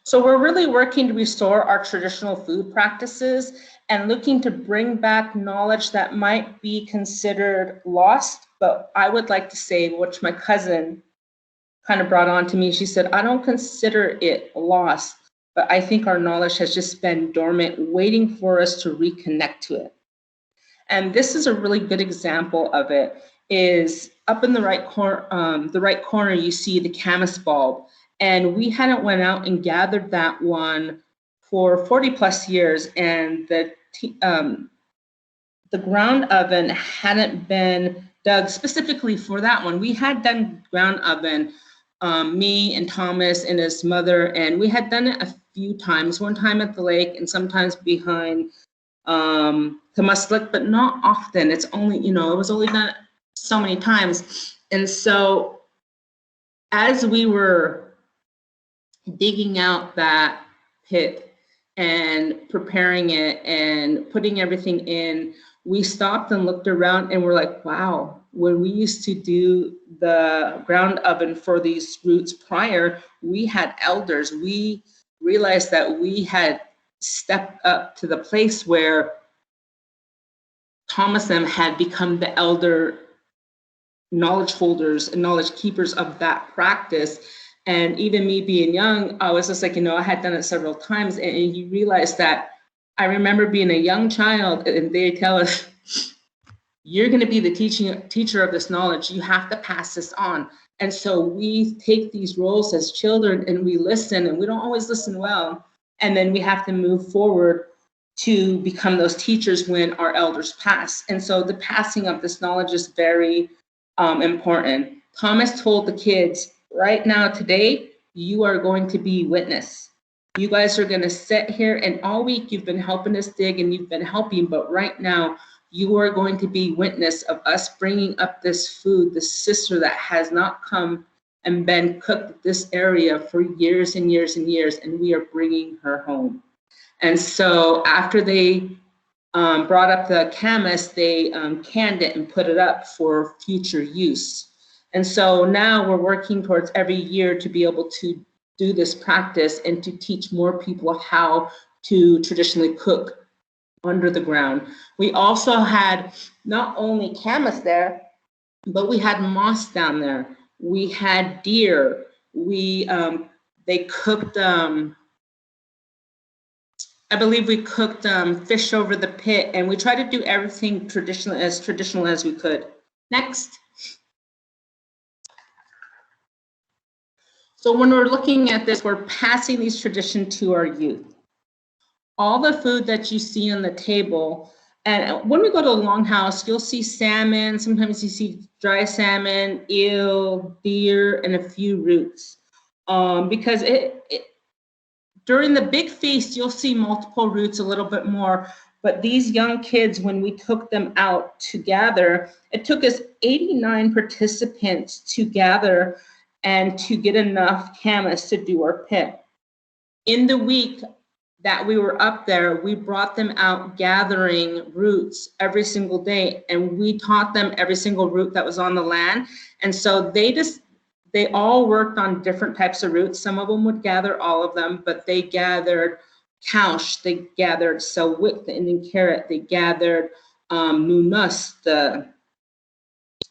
So we're really working to restore our traditional food practices and looking to bring back knowledge that might be considered lost, but I would like to say, which my cousin kind of brought on to me, she said, I don't consider it lost, but I think our knowledge has just been dormant, waiting for us to reconnect to it. And this is a really good example of it, is up in the right corner, you see the camas bulb. And we hadn't went out and gathered that one for 40 plus years, and the ground oven hadn't been dug specifically for that one. We had done ground oven, me and Thomas and his mother, and we had done it a few times, one time at the lake and sometimes behind Temuslik, but not often. It's only, it was only done so many times. And so as we were digging out that pit and preparing it and putting everything in, we stopped and looked around and we're like, wow, when we used to do the ground oven for these roots prior, we had elders. We realized that we had stepped up to the place where Thomas M had become the elder knowledge holders and knowledge keepers of that practice. And even me being young, I was just like, I had done it several times, and you realize that I remember being a young child and they tell us, you're going to be the teacher of this knowledge. You have to pass this on. And so we take these roles as children and we listen, and we don't always listen well. And then we have to move forward to become those teachers when our elders pass. And so the passing of this knowledge is very important. Thomas told the kids, right now, today, you are going to be witness. You guys are going to sit here, and all week you've been helping us dig and you've been helping, but right now, you are going to be witness of us bringing up this food, this sister that has not come and been cooked at this area for years and years and years, and we are bringing her home. And so after they brought up the camas, they canned it and put it up for future use. And so now we're working towards every year to be able to do this practice and to teach more people how to traditionally cook under the ground. We also had not only camas there, but we had moss down there. We had deer. They cooked, I believe we cooked fish over the pit, and we tried to do everything traditional as we could. Next. So when we're looking at this, we're passing these traditions to our youth. All the food that you see on the table, and when we go to the longhouse, you'll see salmon, sometimes you see dry salmon, eel, deer, and a few roots. Because during the big feast, you'll see multiple roots a little bit more, but these young kids, when we took them out to gather, it took us 89 participants to gather and to get enough camas to do our pit. In the week that we were up there, we brought them out gathering roots every single day, and we taught them every single root that was on the land. And so they all worked on different types of roots. Some of them would gather all of them, but they gathered couch, they gathered sawik, the Indian carrot, they gathered nunus, the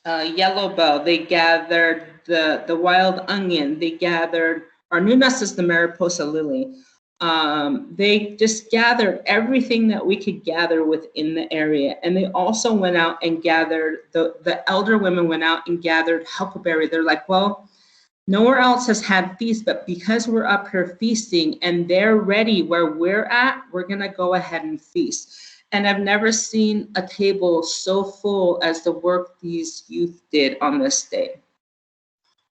yellow bell, they gathered the wild onion, they gathered, our nunus is the Mariposa lily. They just gathered everything that we could gather within the area. And they also went out and gathered, the elder women went out and gathered huckleberry. They're like, well, nowhere else has had feast, but because we're up here feasting and they're ready where we're at, we're gonna go ahead and feast. And I've never seen a table so full as the work these youth did on this day.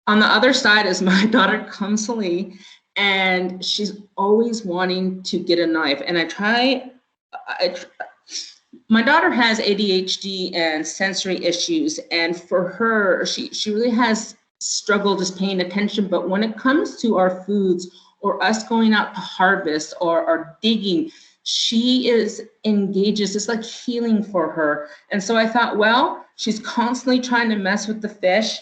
On the other side is my daughter, Kamsali, and she's always wanting to get a knife. And my daughter has ADHD and sensory issues, and for her, she really has struggled just paying attention. But when it comes to our foods or us going out to harvest or digging, she engages. It's like healing for her. And so I thought, well, she's constantly trying to mess with the fish.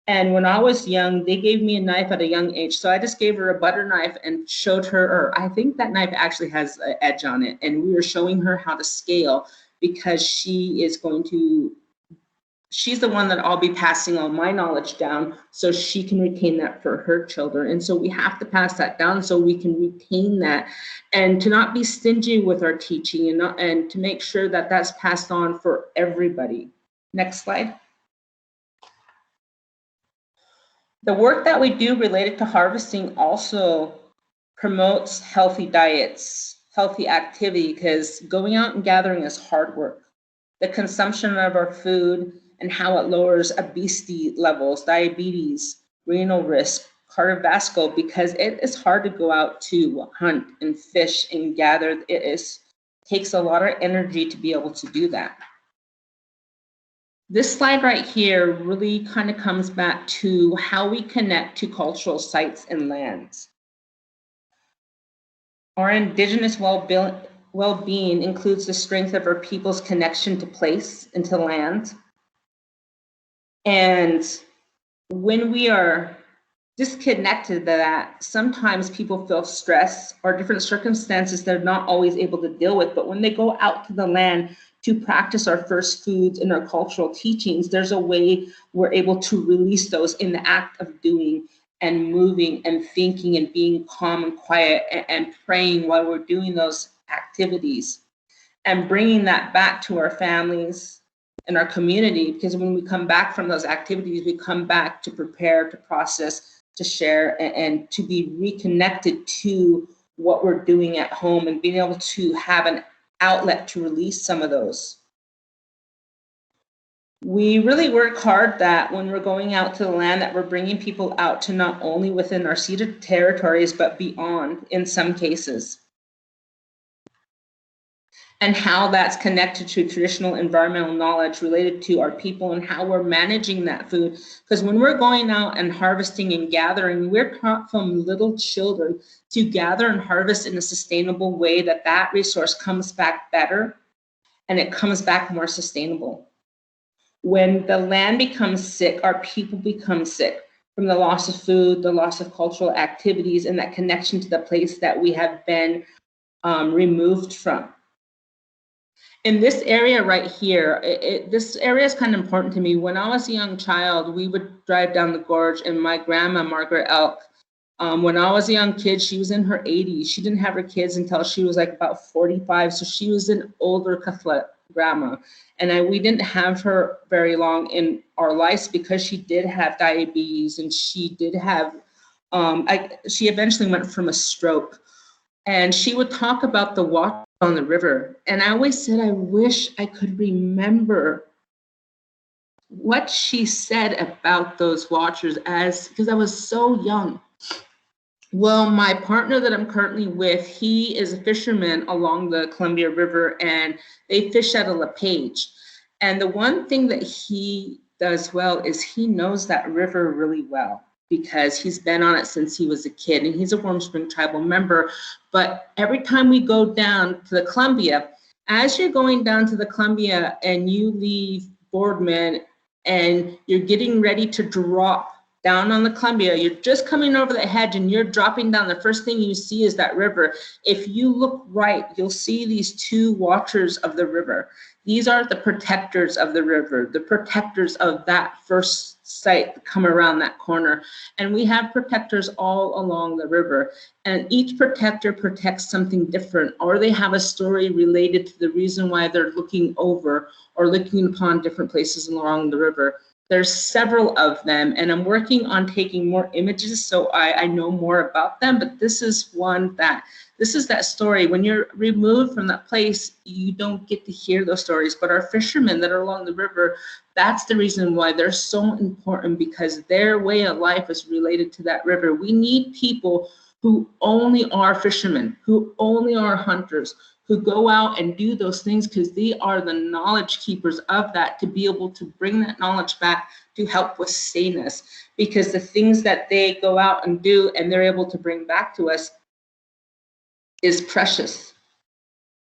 And when I was young, they gave me a knife at a young age. So I just gave her a butter knife and showed her, or I think that knife actually has an edge on it. And we were showing her how to scale, because she's the one that I'll be passing all my knowledge down so she can retain that for her children. And so we have to pass that down so we can retain that, and to not be stingy with our teaching, and to make sure that that's passed on for everybody. Next slide. The work that we do related to harvesting also promotes healthy diets, healthy activity, because going out and gathering is hard work. The consumption of our food and how it lowers obesity levels, diabetes, renal risk, cardiovascular, because it is hard to go out to hunt and fish and gather. Takes a lot of energy to be able to do that. This slide right here really kind of comes back to how we connect to cultural sites and lands. Our Indigenous well-being includes the strength of our people's connection to place and to land. And when we are disconnected to that, sometimes people feel stress or different circumstances they're not always able to deal with. But when they go out to the land to practice our first foods and our cultural teachings, there's a way we're able to release those in the act of doing and moving and thinking and being calm and quiet and praying while we're doing those activities and bringing that back to our families and our community, because when we come back from those activities, we come back to prepare, to process, to share, and to be reconnected to what we're doing at home and being able to have an outlet to release some of those. We really work hard that when we're going out to the land, that we're bringing people out to not only within our ceded territories, but beyond in some cases. And how that's connected to traditional environmental knowledge related to our people and how we're managing that food. Because when we're going out and harvesting and gathering, we're taught from little children to gather and harvest in a sustainable way, that that resource comes back better and it comes back more sustainable. When the land becomes sick, our people become sick from the loss of food, the loss of cultural activities, and that connection to the place that we have been removed from. In this area right here, this area is kind of important to me. When I was a young child, we would drive down the gorge, and my grandma, Margaret Elk, when I was a young kid, she was in her 80s. She didn't have her kids until she was like about 45, so she was an older Catholic grandma. And we didn't have her very long in our lives because she did have diabetes, and she did have, she eventually went from a stroke. And she would talk about the walk on the river. And I always said, I wish I could remember what she said about those watchers, because I was so young. Well, my partner that I'm currently with, he is a fisherman along the Columbia River, and they fish out of LePage. And the one thing that he does well is he knows that river really well, because he's been on it since he was a kid, and he's a Warm Spring Tribal member. But every time we go down to the Columbia, as you're going down to the Columbia and you leave Boardman and you're getting ready to drop down on the Columbia, you're just coming over the hedge and you're dropping down, the first thing you see is that river. If you look right, you'll see these two watchers of the river. These are the protectors of the river, the protectors of that first site that come around that corner. And we have protectors all along the river, and each protector protects something different, or they have a story related to the reason why they're looking over or looking upon different places along the river. There's several of them, and I'm working on taking more images so I know more about them, but this is one that, this is that story. When you're removed from that place, you don't get to hear those stories, but our fishermen that are along the river, that's the reason why they're so important, because their way of life is related to that river. We need people who only are fishermen, who only are hunters, who go out and do those things, because they are the knowledge keepers of that, to be able to bring that knowledge back to help with saneness. Because the things that they go out and do and they're able to bring back to us is precious.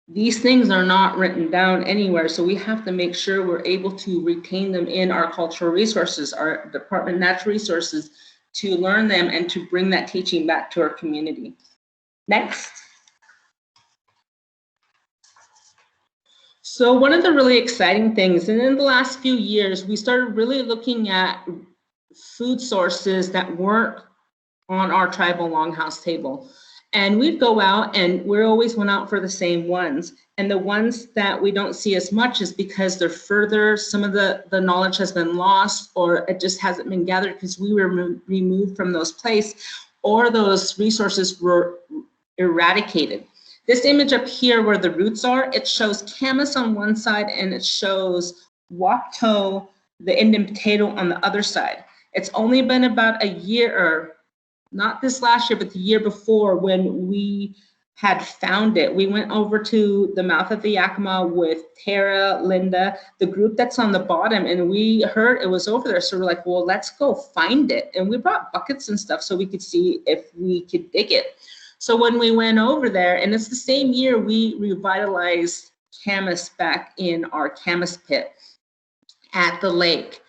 These things are not written down anywhere, so we have to make sure we're able to retain them in our cultural resources, our Department of Natural Resources, to learn them and to bring that teaching back to our community. Next. So one of the really exciting things, and in the last few years, we started really looking at food sources that weren't on our tribal longhouse table. And we'd go out, and we always went out for the same ones. And the ones that we don't see as much is because they're further, some of the knowledge has been lost, or it just hasn't been gathered because we were removed from those places, or those resources were eradicated. This image up here where the roots are, it shows camas on one side and it shows Wapto, the Indian potato, on the other side. It's only been about a year, or not this last year, but the year before, when we had found it. We went over to the mouth of the Yakima with Tara, Linda, the group that's on the bottom, and we heard it was over there. So we're like, well, let's go find it. And we brought buckets and stuff so we could see if we could dig it. So when we went over there, and it's the same year we revitalized camas back in our camas pit at the lake,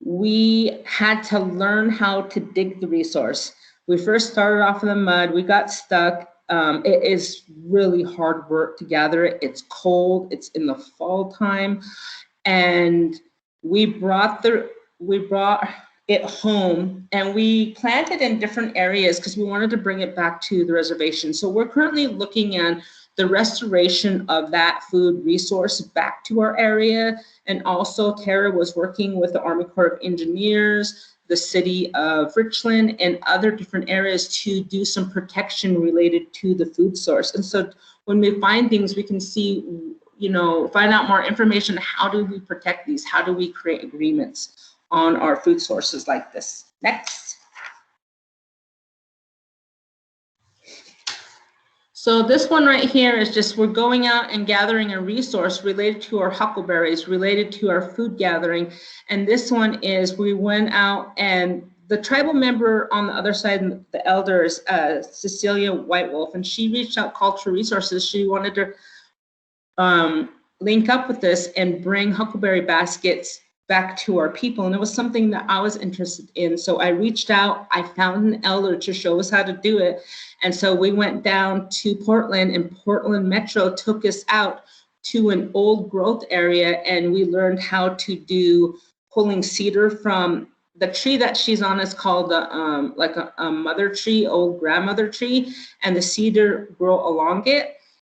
we had to learn how to dig the resource. We first started off in the mud, we got stuck. It is really hard work to gather it. It's cold, it's in the fall time. And we brought it home, and we planted in different areas because we wanted to bring it back to the reservation. So we're currently looking at the restoration of that food resource back to our area. And also Tara was working with the Army Corps of Engineers, the city of Richland, and other different areas to do some protection related to the food source. And so when we find things, we can see, you know, find out more information. How do we protect these? How do we create agreements on our food sources like this? Next. So this one right here is just, we're going out and gathering a resource related to our huckleberries, related to our food gathering. And this one is, we went out and the tribal member on the other side, the elders, Cecilia White Wolf, and she reached out Cultural Resources. She wanted to link up with this and bring huckleberry baskets back to our people. And it was something that I was interested in. So I reached out, I found an elder to show us how to do it. And so we went down to Portland, and Portland Metro took us out to an old growth area, and we learned how to do pulling cedar from the tree that she's on is called like a mother tree, old grandmother tree, and the cedar grow along it.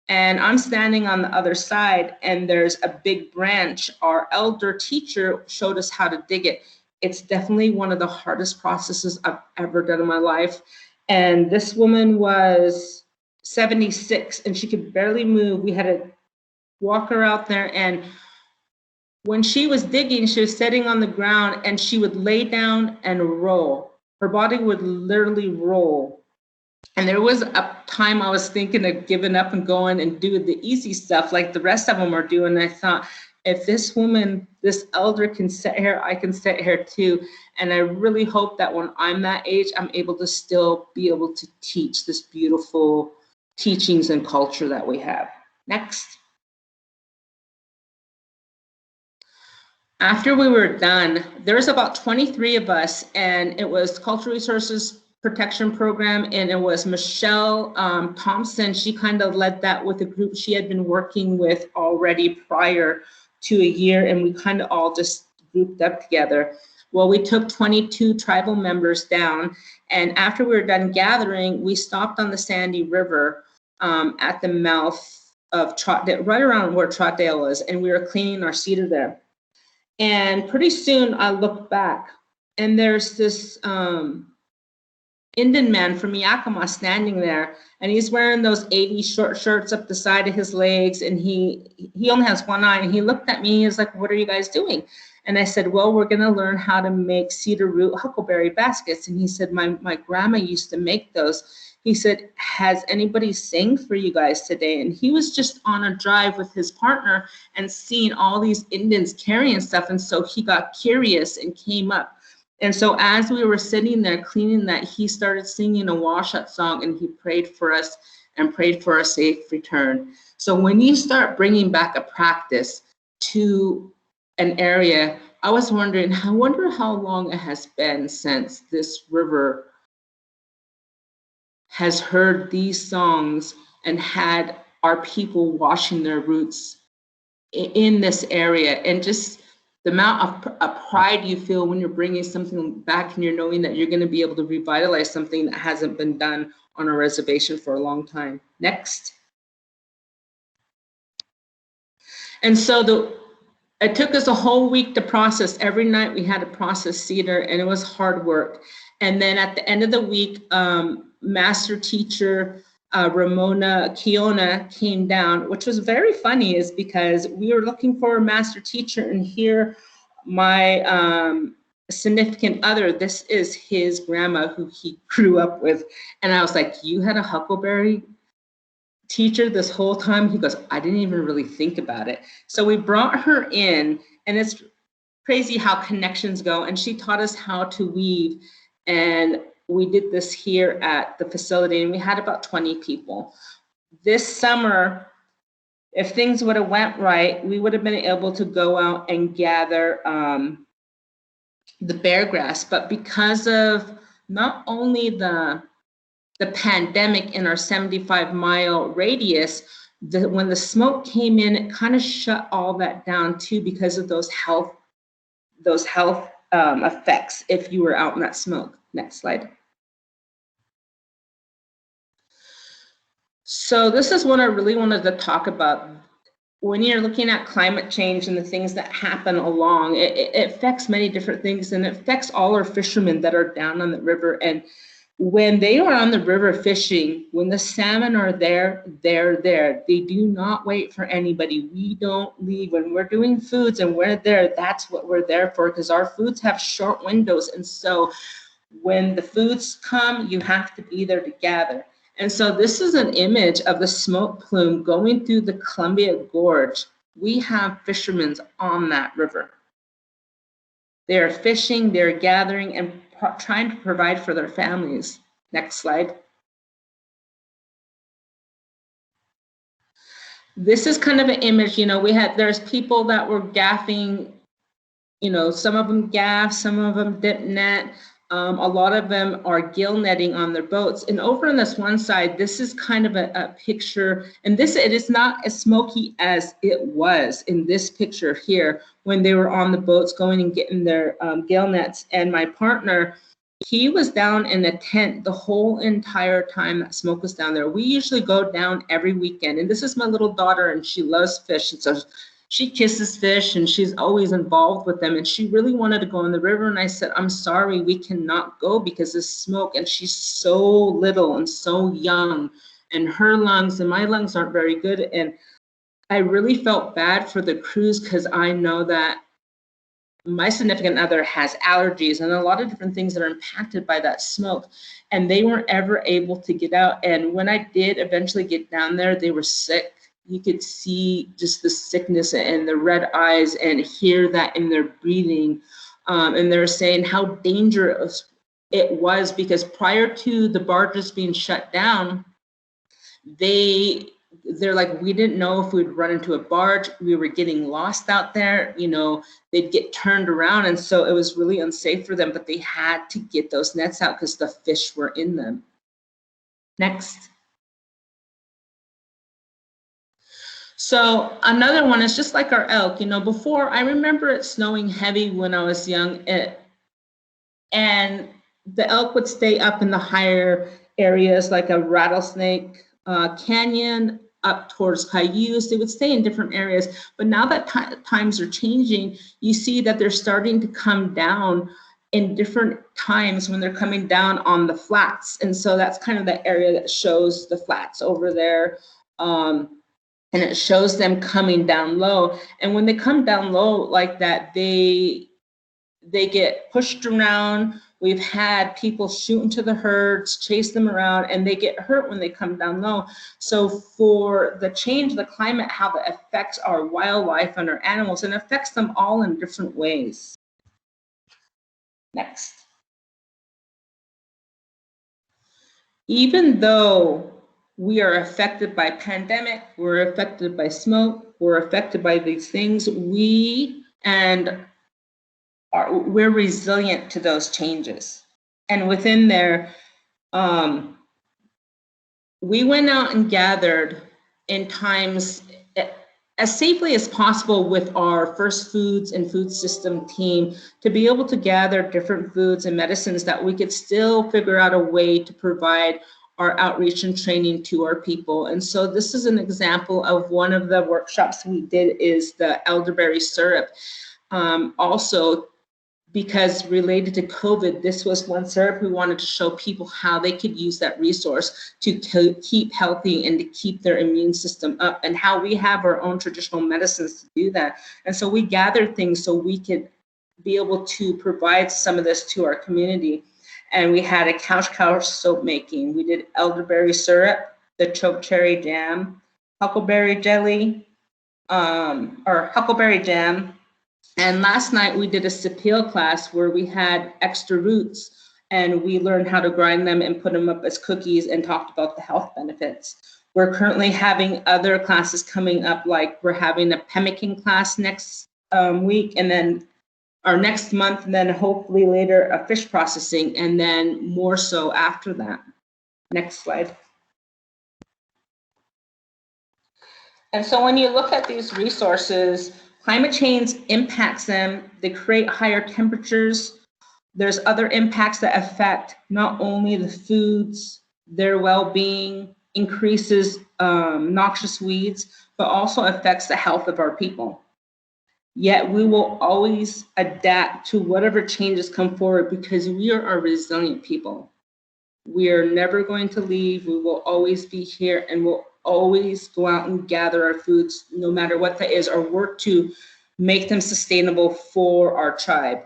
And I'm standing on the other side, and there's a big branch. Our elder teacher showed us how to dig it. It's definitely one of the hardest processes I've ever done in my life. And this woman was 76 and she could barely move. We had to walk her out there, and when she was digging, she was sitting on the ground and she would lay down and roll. Her body would literally roll. And there was a time I was thinking of giving up and going and doing the easy stuff like the rest of them are doing. And I thought, if this woman, this elder can sit here, I can sit here too. And I really hope that when I'm that age, I'm able to still be able to teach this beautiful teachings and culture that we have. Next. After we were done, there was about 23 of us, and it was Cultural Resources Protection Program, and it was Michelle Thompson. She kind of led that with a group she had been working with already prior to a year, and we kind of all just grouped up together. Well, we took 22 tribal members down, and after we were done gathering, we stopped on the Sandy River at the mouth of Trotdale, right around where Trotdale is, and we were cleaning our cedar there. And pretty soon I looked back, and there's this Indian man from Yakima standing there, and he's wearing those 80s short shirts up the side of his legs, and he only has one eye, and he looked at me, he was like, "What are you guys doing?" And I said, "Well, we're gonna learn how to make cedar root huckleberry baskets." And he said, my grandma used to make those. He said, "Has anybody sang for you guys today?" And he was just on a drive with his partner and seeing all these Indians carrying stuff, and so he got curious and came up. And so as we were sitting there cleaning that, he started singing a washout song, and he prayed for us and prayed for a safe return. So when you start bringing back a practice to an area, I was wondering, I wonder how long it has been since this river has heard these songs and had our people washing their roots in this area. And just the amount of pride you feel when you're bringing something back and you're knowing that you're going to be able to revitalize something that hasn't been done on a reservation for a long time. Next. And so it took us a whole week to process. Every night we had to process cedar, and it was hard work. And then at the end of the week, master teacher Ramona Kiona came down, which was very funny, is because we were looking for a master teacher, and here my significant other, this is his grandma who he grew up with. And I was like, "You had a huckleberry teacher this whole time?" He goes, "I didn't even really think about it." So we brought her in, and it's crazy how connections go. And she taught us how to weave. And we did this here at the facility, and we had about 20 people. This summer, if things would have went right, we would have been able to go out and gather the bear grass. But because of not only the pandemic in our 75-mile radius, when the smoke came in, it kind of shut all that down too, because of those health effects if you were out in that smoke. Next slide. So this is what I really wanted to talk about. When you're looking at climate change and the things that happen along, it affects many different things, and it affects all our fishermen that are down on the river. And when they are on the river fishing, when the salmon are there, they're there. They do not wait for anybody. We don't leave. When we're doing foods and we're there, that's what we're there for, because our foods have short windows. And so when the foods come, you have to be there to gather. And so this is an image of the smoke plume going through the Columbia Gorge. We have fishermen on that river. They're fishing, they're gathering, and trying to provide for their families. Next slide. This is kind of an image, there's people that were gaffing, some of them gaff, some of them dip net. A lot of them are gill netting on their boats. And over on this one side, this is kind of a picture, and it is not as smoky as it was in this picture here when they were on the boats going and getting their gill nets. And my partner, he was down in a tent the whole entire time that smoke was down there. We usually go down every weekend. And this is my little daughter, and she loves fish. And so she kisses fish, and she's always involved with them. And she really wanted to go on the river. And I said, I'm sorry, we cannot go because of smoke. And she's so little and so young, and her lungs and my lungs aren't very good. And I really felt bad for the crews, because I know that my significant other has allergies and a lot of different things that are impacted by that smoke. And they weren't ever able to get out. And when I did eventually get down there, they were sick. You could see just the sickness and the red eyes and hear that in their breathing. And they're saying how dangerous it was, because prior to the barges being shut down, they're like, we didn't know if we'd run into a barge. We were getting lost out there. They'd get turned around. And so it was really unsafe for them, but they had to get those nets out because the fish were in them. Next. So another one is just like our elk. Before, I remember it snowing heavy when I was young, and the elk would stay up in the higher areas like a Rattlesnake Canyon, up towards Cayuse. They would stay in different areas. But now that times are changing, you see that they're starting to come down in different times when they're coming down on the flats. And so that's kind of the area that shows the flats over there. And it shows them coming down low. And when they come down low like that, they get pushed around. We've had people shoot into the herds, chase them around, and they get hurt when they come down low. So for the change of the climate, how that affects our wildlife and our animals, and affects them all in different ways. Next. Even though we are affected by pandemic, we're affected by smoke, we're affected by these things, we're resilient to those changes. And within there, we went out and gathered in times as safely as possible with our First Foods and Food System team to be able to gather different foods and medicines that we could still figure out a way to provide our outreach and training to our people. And so this is an example of one of the workshops we did is the Elderberry Syrup. Also, because related to COVID, this was one syrup we wanted to show people how they could use that resource to keep healthy and to keep their immune system up, and how we have our own traditional medicines to do that. And so we gathered things so we could be able to provide some of this to our community. And we had a couch soap making. We did elderberry syrup, the chokecherry jam, huckleberry jelly, or huckleberry jam. And last night we did a sapele class where we had extra roots, and we learned how to grind them and put them up as cookies and talked about the health benefits. We're currently having other classes coming up, like we're having a pemmican class next week, and then our next month, and then hopefully later a fish processing, and then more so after that. Next slide. And so when you look at these resources, climate change impacts them. They create higher temperatures. There's other impacts that affect not only the foods, their well-being, increases noxious weeds, but also affects the health of our people. Yet we will always adapt to whatever changes come forward because we are a resilient people. We are never going to leave. We will always be here, and we'll always go out and gather our foods, no matter what that is, or work to make them sustainable for our tribe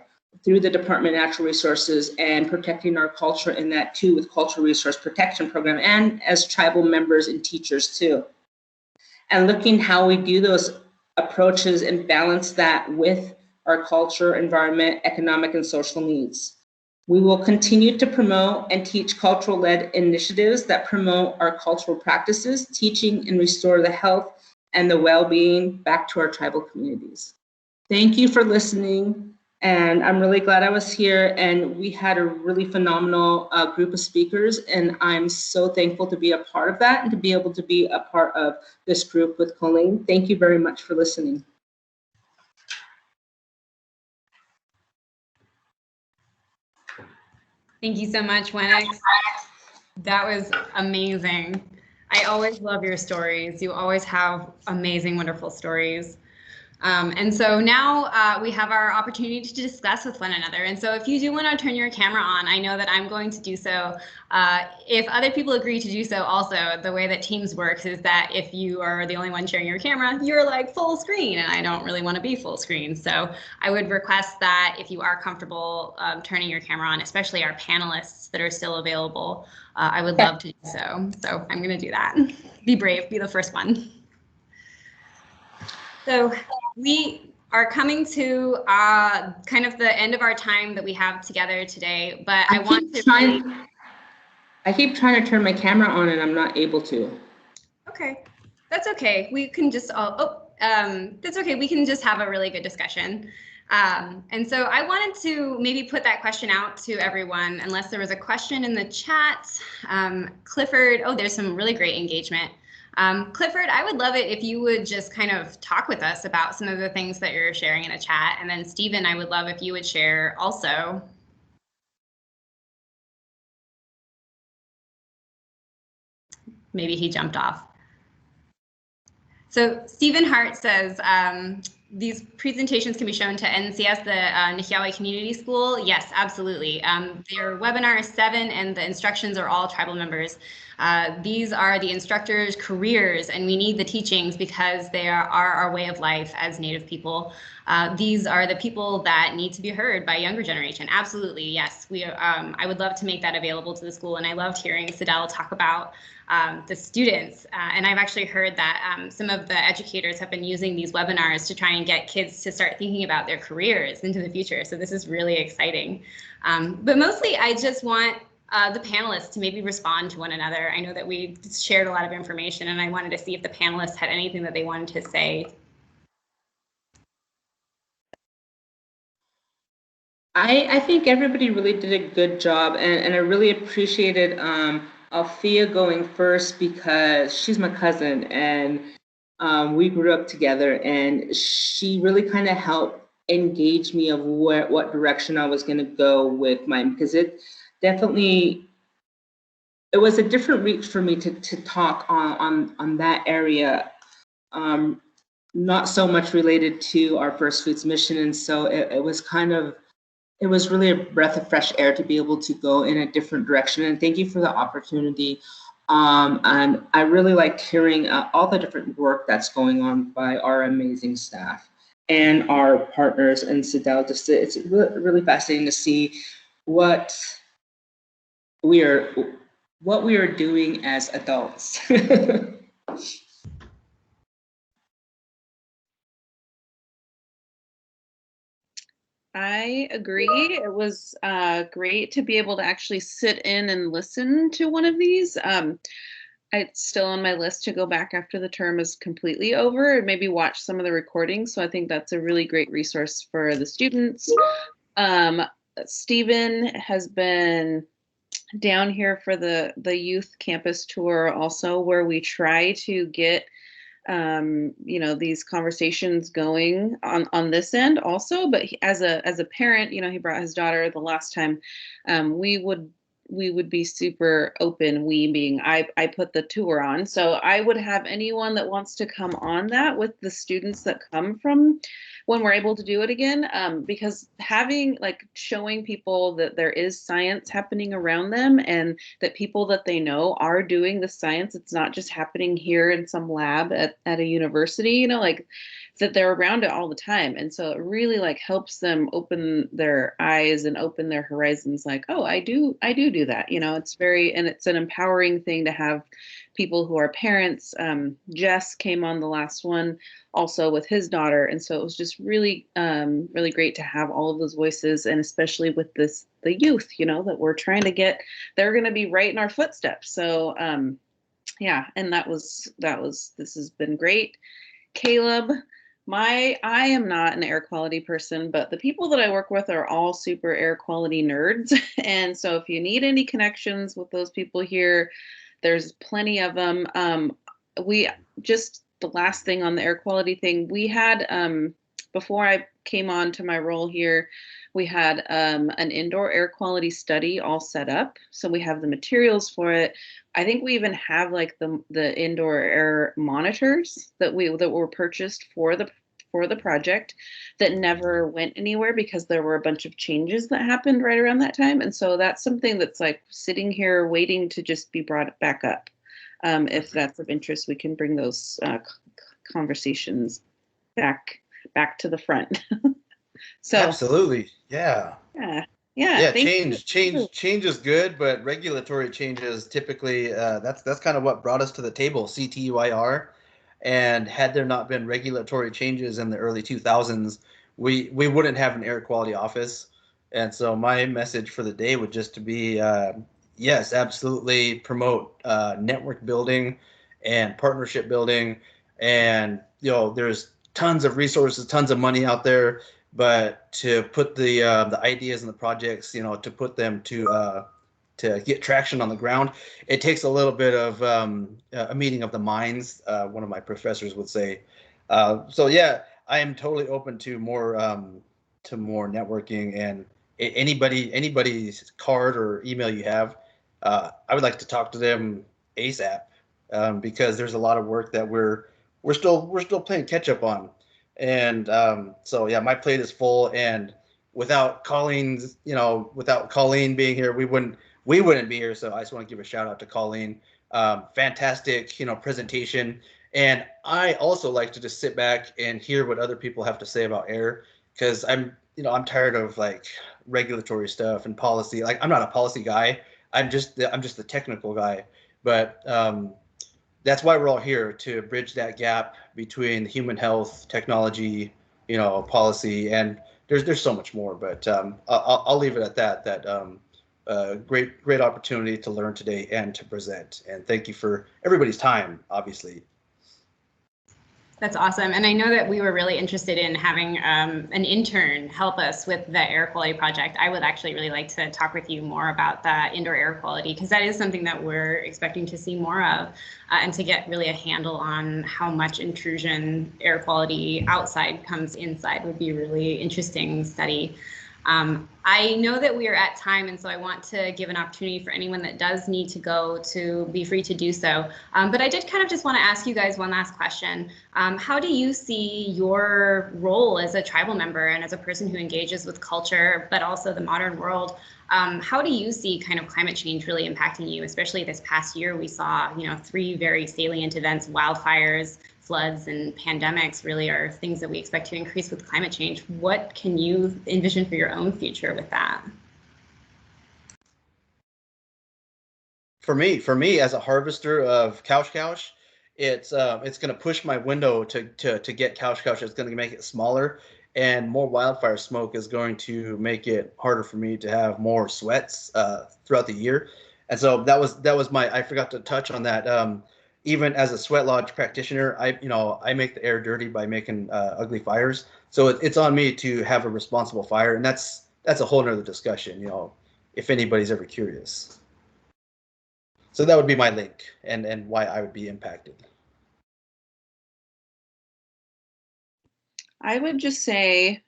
through the Department of Natural Resources and protecting our culture in that too with Cultural Resource Protection Program and as tribal members and teachers too. And looking how we do those approaches and balance that with our culture, environment, economic, and social needs. We will continue to promote and teach cultural-led initiatives that promote our cultural practices, teaching and restore the health and the well-being back to our tribal communities. Thank you for listening, and I'm really glad I was here, and we had a really phenomenal group of speakers, and I'm so thankful to be a part of that and to be able to be a part of this group with Colleen. Thank you very much for listening. Thank you so much, Wenix. That was amazing. I always love your stories. You always have amazing, wonderful stories. And so now we have our opportunity to discuss with one another. And so if you do want to turn your camera on, I know that I'm going to do so. If other people agree to do so also, the way that Teams works is that if you are the only one sharing your camera, you're like full screen, and I don't really want to be full screen. So I would request that if you are comfortable turning your camera on, especially our panelists that are still available, I would love to do so. So I'm going to do that. Be brave, be the first one. So we are coming to kind of the end of our time that we have together today, but I keep trying to turn my camera on and I'm not able to. Okay, that's okay. We can just, that's okay. We can just have a really good discussion. And so I wanted to maybe put that question out to everyone, unless there was a question in the chat. Clifford, oh, there's some really great engagement. Clifford, I would love it if you would just kind of talk with us about some of the things that you're sharing in a chat. And then Stephen, I would love if you would share also. Maybe he jumped off. So Stephen Hart says, these presentations can be shown to NCS, the Nihiawe Community School. Yes, absolutely. Their webinar is 7 and the instructions are all tribal members. These are the instructors' careers, and we need the teachings because they are our way of life as Native people. These are the people that need to be heard by younger generation. Absolutely, yes. I would love to make that available to the school, and I loved hearing Sadell talk about the students. And I've actually heard that some of the educators have been using these webinars to try and get kids to start thinking about their careers into the future. So this is really exciting. But mostly I just want the panelists to maybe respond to one another. I know that we shared a lot of information and I wanted to see if the panelists had anything that they wanted to say. I think everybody really did a good job, and I really appreciated Althea going first because she's my cousin and we grew up together, and she really kind of helped engage me of what direction I was going to go with mine, because it was a different reach for me to talk on that area, not so much related to our First Foods mission, and so it was really a breath of fresh air to be able to go in a different direction. And thank you for the opportunity. And I really liked hearing all the different work that's going on by our amazing staff and our partners in Sadell. It's really fascinating to see what we are doing as adults. I agree. It was great to be able to actually sit in and listen to one of these. It's still on my list to go back after the term is completely over and maybe watch some of the recordings. So I think that's a really great resource for the students. Stephen has been down here for the youth campus tour also, where we try to get these conversations going on this end also, but as a parent, he brought his daughter the last time. We would would be super open. We being I put the tour on, so I would have anyone that wants to come on that with the students that come from when we're able to do it again, because having showing people that there is science happening around them and that people that they know are doing the science. It's not just happening here in some lab at a university, that they're around it all the time. And so it really helps them open their eyes and open their horizons, oh, I do that. It's an empowering thing to have people who are parents. Jess came on the last one also with his daughter. And so it was just really, really great to have all of those voices, and especially with the youth, that we're trying to get, they're going to be right in our footsteps. So yeah, and this has been great. Caleb, I am not an air quality person, but the people that I work with are all super air quality nerds. And so if you need any connections with those people here, there's plenty of them. We just, the last thing on the air quality thing, we had, before I came on to my role here, we had an indoor air quality study all set up. So we have the materials for it. I think we even have the indoor air monitors that were purchased for the project that never went anywhere because there were a bunch of changes that happened right around that time. And so that's something that's sitting here waiting to just be brought back up. If that's of interest, we can bring those conversations back to the front. So Absolutely. Yeah. Yeah. Change is good, but regulatory changes typically that's kind of what brought us to the table, CTUIR. And had there not been regulatory changes in the early 2000s, we wouldn't have an air quality office. And so my message for the day would just to be, yes, absolutely promote network building and partnership building. And there's tons of resources, tons of money out there, but to put the ideas and the projects, to put them to get traction on the ground, it takes a little bit of a meeting of the minds. One of my professors would say. So yeah, I am totally open to more networking, and anybody's card or email you have, I would like to talk to them ASAP, because there's a lot of work that we're still playing catch up on. And so yeah, my plate is full, and without Colleen being here, we wouldn't be here. So I just want to give a shout out to Colleen. Fantastic, presentation. And I also like to just sit back and hear what other people have to say about air, because I'm tired of regulatory stuff and policy. I'm not a policy guy. I'm just the technical guy. But that's why we're all here, to bridge that gap between human health, technology, policy, and there's so much more. But I'll leave it at that. Great opportunity to learn today and to present. And thank you for everybody's time, obviously. That's awesome. And I know that we were really interested in having an intern help us with the air quality project. I would actually really like to talk with you more about the indoor air quality, because that is something that we're expecting to see more of, and to get really a handle on how much intrusion air quality outside comes inside would be a really interesting study. I know that we are at time, and so I want to give an opportunity for anyone that does need to go to be free to do so. But I did kind of just want to ask you guys one last question. How do you see your role as a tribal member and as a person who engages with culture, but also the modern world? How do you see kind of climate change really impacting you? Especially this past year, we saw, 3 very salient events: wildfires, floods, and pandemics really are things that we expect to increase with climate change. What can you envision for your own future with that? For me as a harvester of couch, it's going to push my window to get couch. It's going to make it smaller, and more wildfire smoke is going to make it harder for me to have more sweats throughout the year. And so that was I forgot to touch on that. Even as a sweat lodge practitioner, I make the air dirty by making ugly fires. So it's on me to have a responsible fire, and that's a whole nother discussion. If anybody's ever curious. So that would be my link, and why I would be impacted. I would just say,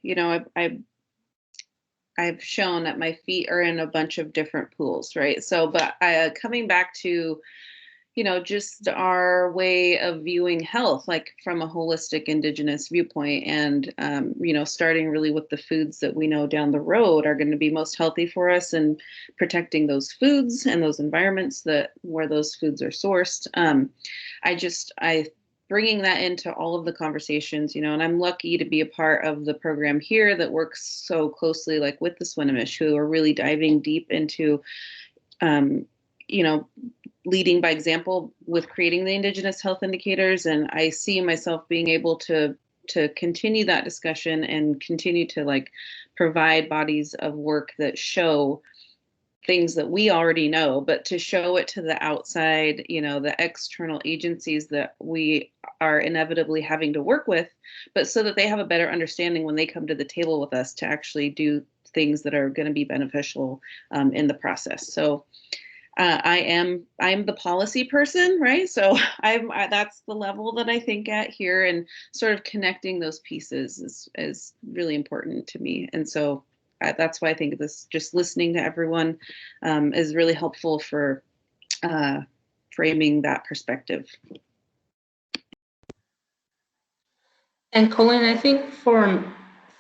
I've shown that my feet are in a bunch of different pools, right? So, but coming back to, you know, just our way of viewing health, like from a holistic Indigenous viewpoint, and you know, starting really with the foods that we know down the road are going to be most healthy for us, and protecting those foods and those environments that where those foods are sourced. I bringing that into all of the conversations, you know, and I'm lucky to be a part of the program here that works so closely, like with the Swinomish, who are really diving deep into, you know, leading by example with creating the Indigenous health indicators. And I see myself being able to continue that discussion and continue to like provide bodies of work that show things that we already know, but to show it to the outside, you know, the external agencies that we are inevitably having to work with, but so that they have a better understanding when they come to the table with us to actually do things that are going to be beneficial in the process. So I'm the policy person, right? So that's the level that I think at here, and sort of connecting those pieces is really important to me. And so that's why I think this, just listening to everyone is really helpful for framing that perspective. And Colleen, I think for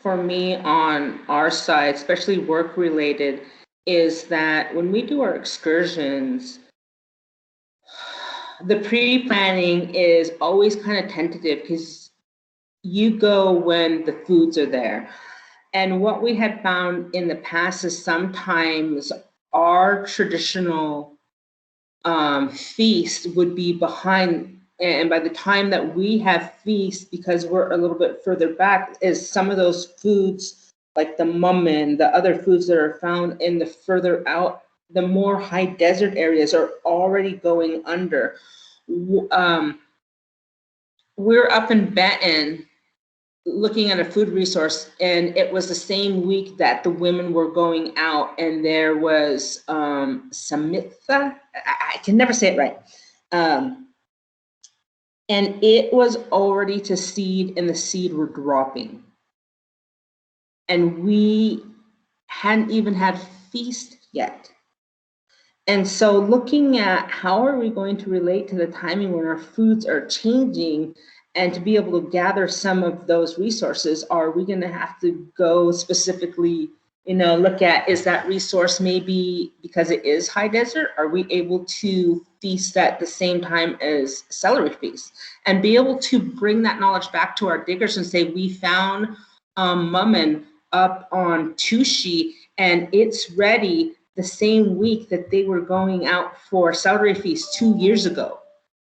me on our side, especially work related, is that when we do our excursions, the pre-planning is always kind of tentative because you go when the foods are there. And what we had found in the past is sometimes our traditional feast would be behind, and by the time that we have feast, because we're a little bit further back, is some of those foods like the mummin, the other foods that are found in the further out, the more high desert areas are already going under. We're up in Benton looking at a food resource, and it was the same week that the women were going out, and there was Samitha, I can never say it right, and it was already to seed, and the seed were dropping, and we hadn't even had feast yet. And so looking at how are we going to relate to the timing when our foods are changing, and to be able to gather some of those resources, are we going to have to go specifically, you know, look at, is that resource maybe because it is high desert, are we able to feast at the same time as celery feast, and be able to bring that knowledge back to our diggers and say, we found mummin up on Tushy and it's ready the same week that they were going out for celery feast 2 years ago.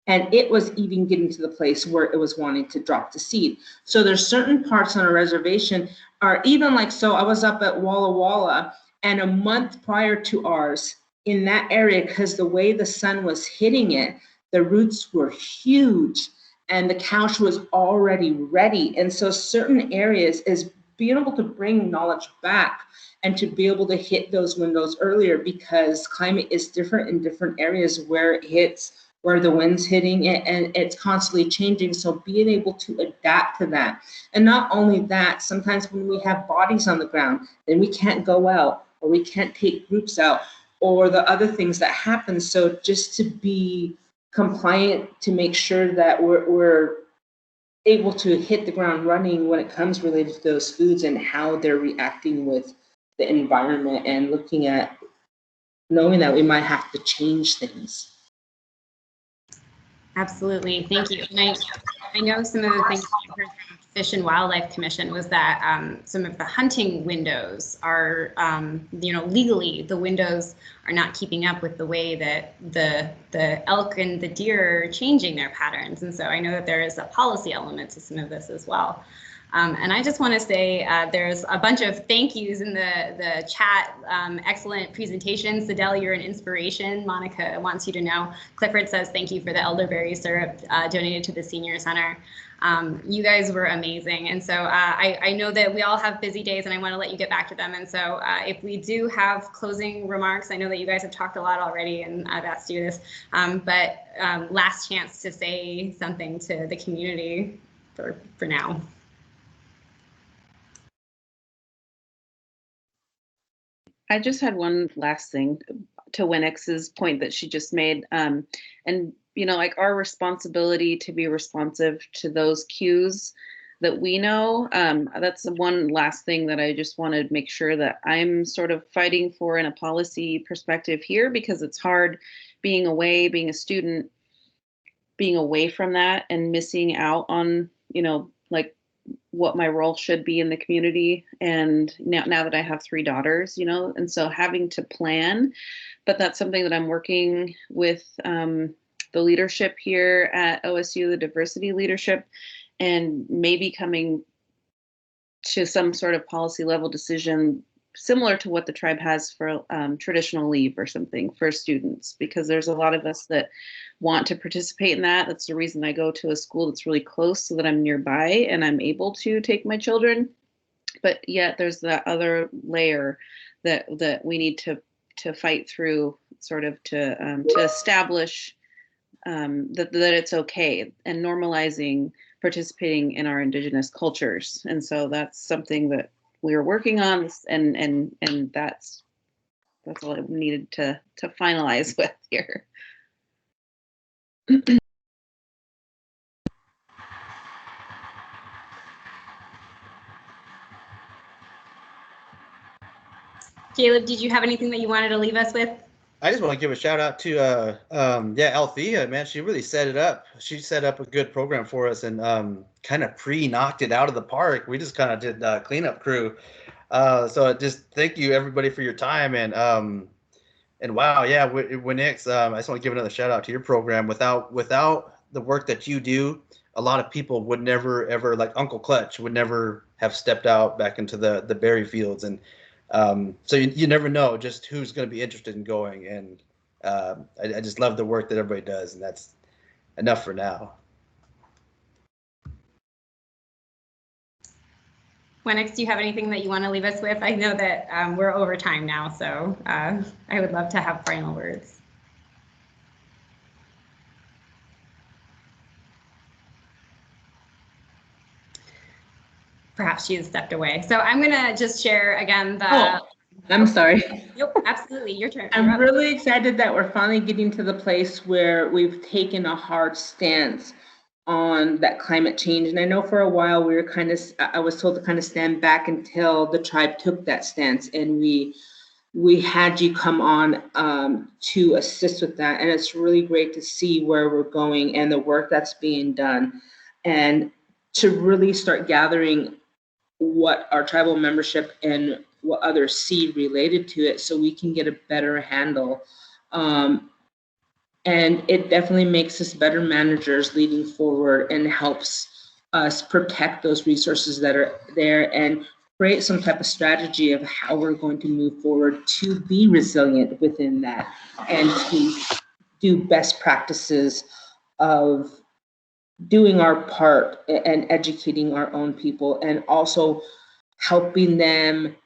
And it was even getting to the place where it was wanting to drop the seed. So there's certain parts on a reservation, or even like, so I was up at Walla Walla, and a month prior to ours in that area, because the way the sun was hitting it, the roots were huge and the couch was already ready. And so certain areas is being able to bring knowledge back and to be able to hit those windows earlier, because climate is different in different areas where it hits, where the wind's hitting it, and it's constantly changing. So being able to adapt to that. And not only that, sometimes when we have bodies on the ground, then we can't go out, or we can't take groups out, or the other things that happen. So just to be compliant, to make sure that we're able to hit the ground running when it comes related to those foods and how they're reacting with the environment, and looking at knowing that we might have to change things. Absolutely, thank you. And I know some of the things I heard from Fish and Wildlife Commission was that some of the hunting windows are, you know, legally the windows are not keeping up with the way that the elk and the deer are changing their patterns. And so I know that there is a policy element to some of this as well. And I just want to say there's a bunch of thank yous in the chat. Excellent presentation. Sidel, you're an inspiration. Monica wants you to know. Clifford says thank you for the elderberry syrup donated to the senior center. You guys were amazing. And so I know that we all have busy days, and I want to let you get back to them. And so if we do have closing remarks, I know that you guys have talked a lot already, and I've asked you this, but last chance to say something to the community for now. I just had one last thing to Winix's point that she just made. And, you know, like our responsibility to be responsive to those cues that we know. That's the one last thing that I just want to make sure that I'm sort of fighting for in a policy perspective here, because it's hard being away, being a student, being away from that and missing out on, you know, like what my role should be in the community. And now that I have 3 daughters, you know, and so having to plan, but that's something that I'm working with the leadership here at OSU, the diversity leadership, and maybe coming to some sort of policy level decision similar to what the tribe has for traditional leave or something for students, because there's a lot of us that want to participate in that. That's the reason I go to a school that's really close so that I'm nearby and I'm able to take my children. But yet there's that other layer that we need to fight through, sort of to establish that it's okay, and normalizing participating in our Indigenous cultures. And so that's something that we are working on, and that's all I needed to finalize with here. Caleb, did you have anything that you wanted to leave us with? I just want to give a shout out to Althea, man. She really set it up. She set up a good program for us and kind of knocked it out of the park. We just kind of did cleanup crew. So just thank you everybody for your time, and wow, yeah, Winix, I just want to give another shout out to your program. Without the work that you do, a lot of people would never ever, like Uncle Clutch, would never have stepped out back into the berry fields. And so you never know just who's going to be interested in going. And I just love the work that everybody does, and that's enough for now. Winix, do you have anything that you want to leave us with? I know that we're over time now, so I would love to have final words. Perhaps she has stepped away. So I'm going to just share again the... Oh, I'm sorry. Nope, absolutely. Your turn. I'm really excited that we're finally getting to the place where we've taken a hard stance on that climate change. And I know for a while we were I was told to kind of stand back until the tribe took that stance, and we had you come on to assist with that. And it's really great to see where we're going and the work that's being done, and to really start gathering what our tribal membership and what others see related to it, so we can get a better handle. And it definitely makes us better managers leading forward, and helps us protect those resources that are there, and create some type of strategy of how we're going to move forward to be resilient within that, and to do best practices of doing our part and educating our own people, and also helping them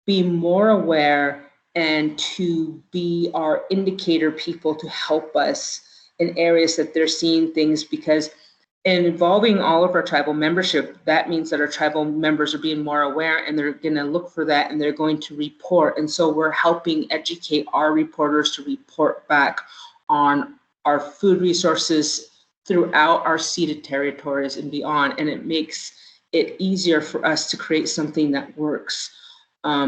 be more aware and to be our indicator people to help us in areas that they're seeing things. Because in involving all of our tribal membership, that means that our tribal members are being more aware, and they're going to look for that, and they're going to report. And so we're helping educate our reporters to report back on our food resources throughout our ceded territories and beyond. And it makes it easier for us to create something that works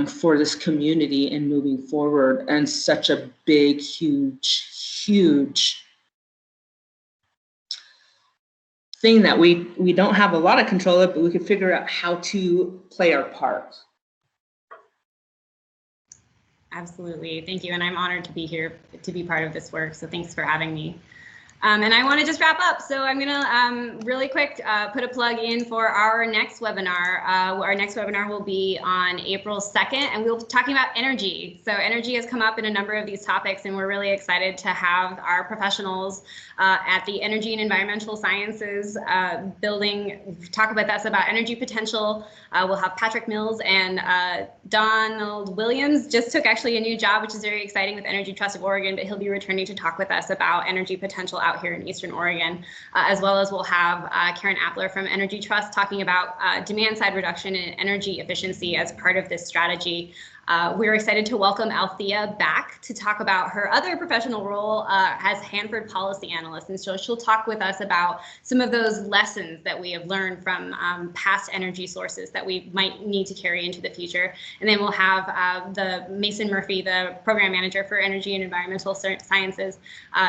for this community and moving forward. And such a big, huge thing that we don't have a lot of control of, but we can figure out how to play our part. Absolutely. Thank you. And I'm honored to be here to be part of this work. So thanks for having me. And I want to just wrap up. So I'm going to really quick put a plug in for our next webinar. Our next webinar will be on April 2nd, and we'll be talking about energy. So energy has come up in a number of these topics, and we're really excited to have our professionals at the Energy and Environmental Sciences building talk about us about energy potential. We'll have Patrick Mills and Donald Williams just took actually a new job, which is very exciting, with Energy Trust of Oregon, but he'll be returning to talk with us about energy potential out here in Eastern Oregon, as well as we'll have Karen Appler from Energy Trust talking about demand side reduction and energy efficiency as part of this strategy. We're excited to welcome Althea back to talk about her other professional role as Hanford Policy Analyst. And so she'll talk with us about some of those lessons that we have learned from past energy sources that we might need to carry into the future. And then we'll have the Mason Murphy, the Program Manager for Energy and Environmental Sciences,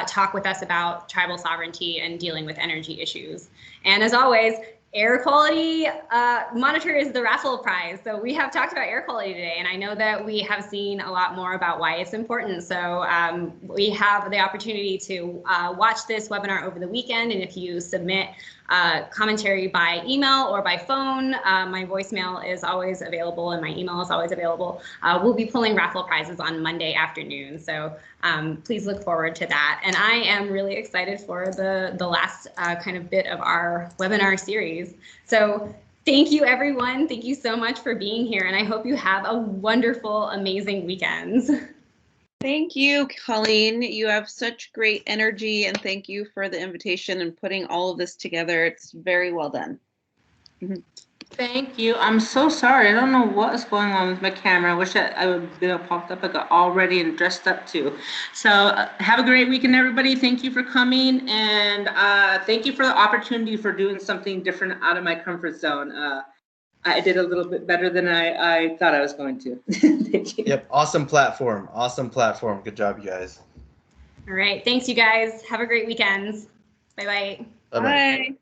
talk with us about tribal sovereignty and dealing with energy issues. And as always, air quality monitor is the raffle prize. So we have talked about air quality today, and I know that we have seen a lot more about why it's important. So we have the opportunity to watch this webinar over the weekend, and if you submit commentary by email or by phone, my voicemail is always available and my email is always available. We'll be pulling raffle prizes on Monday afternoon, so please look forward to that. And I am really excited for the last kind of bit of our webinar series. So thank you, everyone. Thank you so much for being here, and I hope you have a wonderful, amazing weekend. Thank you, Colleen. You have such great energy, and thank you for the invitation and putting all of this together. It's very well done. Thank you. I'm so sorry. I don't know what is going on with my camera. I wish I would have been popped up. I got all ready and dressed up too. So have a great weekend, everybody. Thank you for coming, and thank you for the opportunity for doing something different out of my comfort zone. I did a little bit better than I thought I was going to. Thank you. Yep, awesome platform. Awesome platform. Good job, you guys. All right, thanks, you guys. Have a great weekend. Bye-bye. Bye-bye. Bye.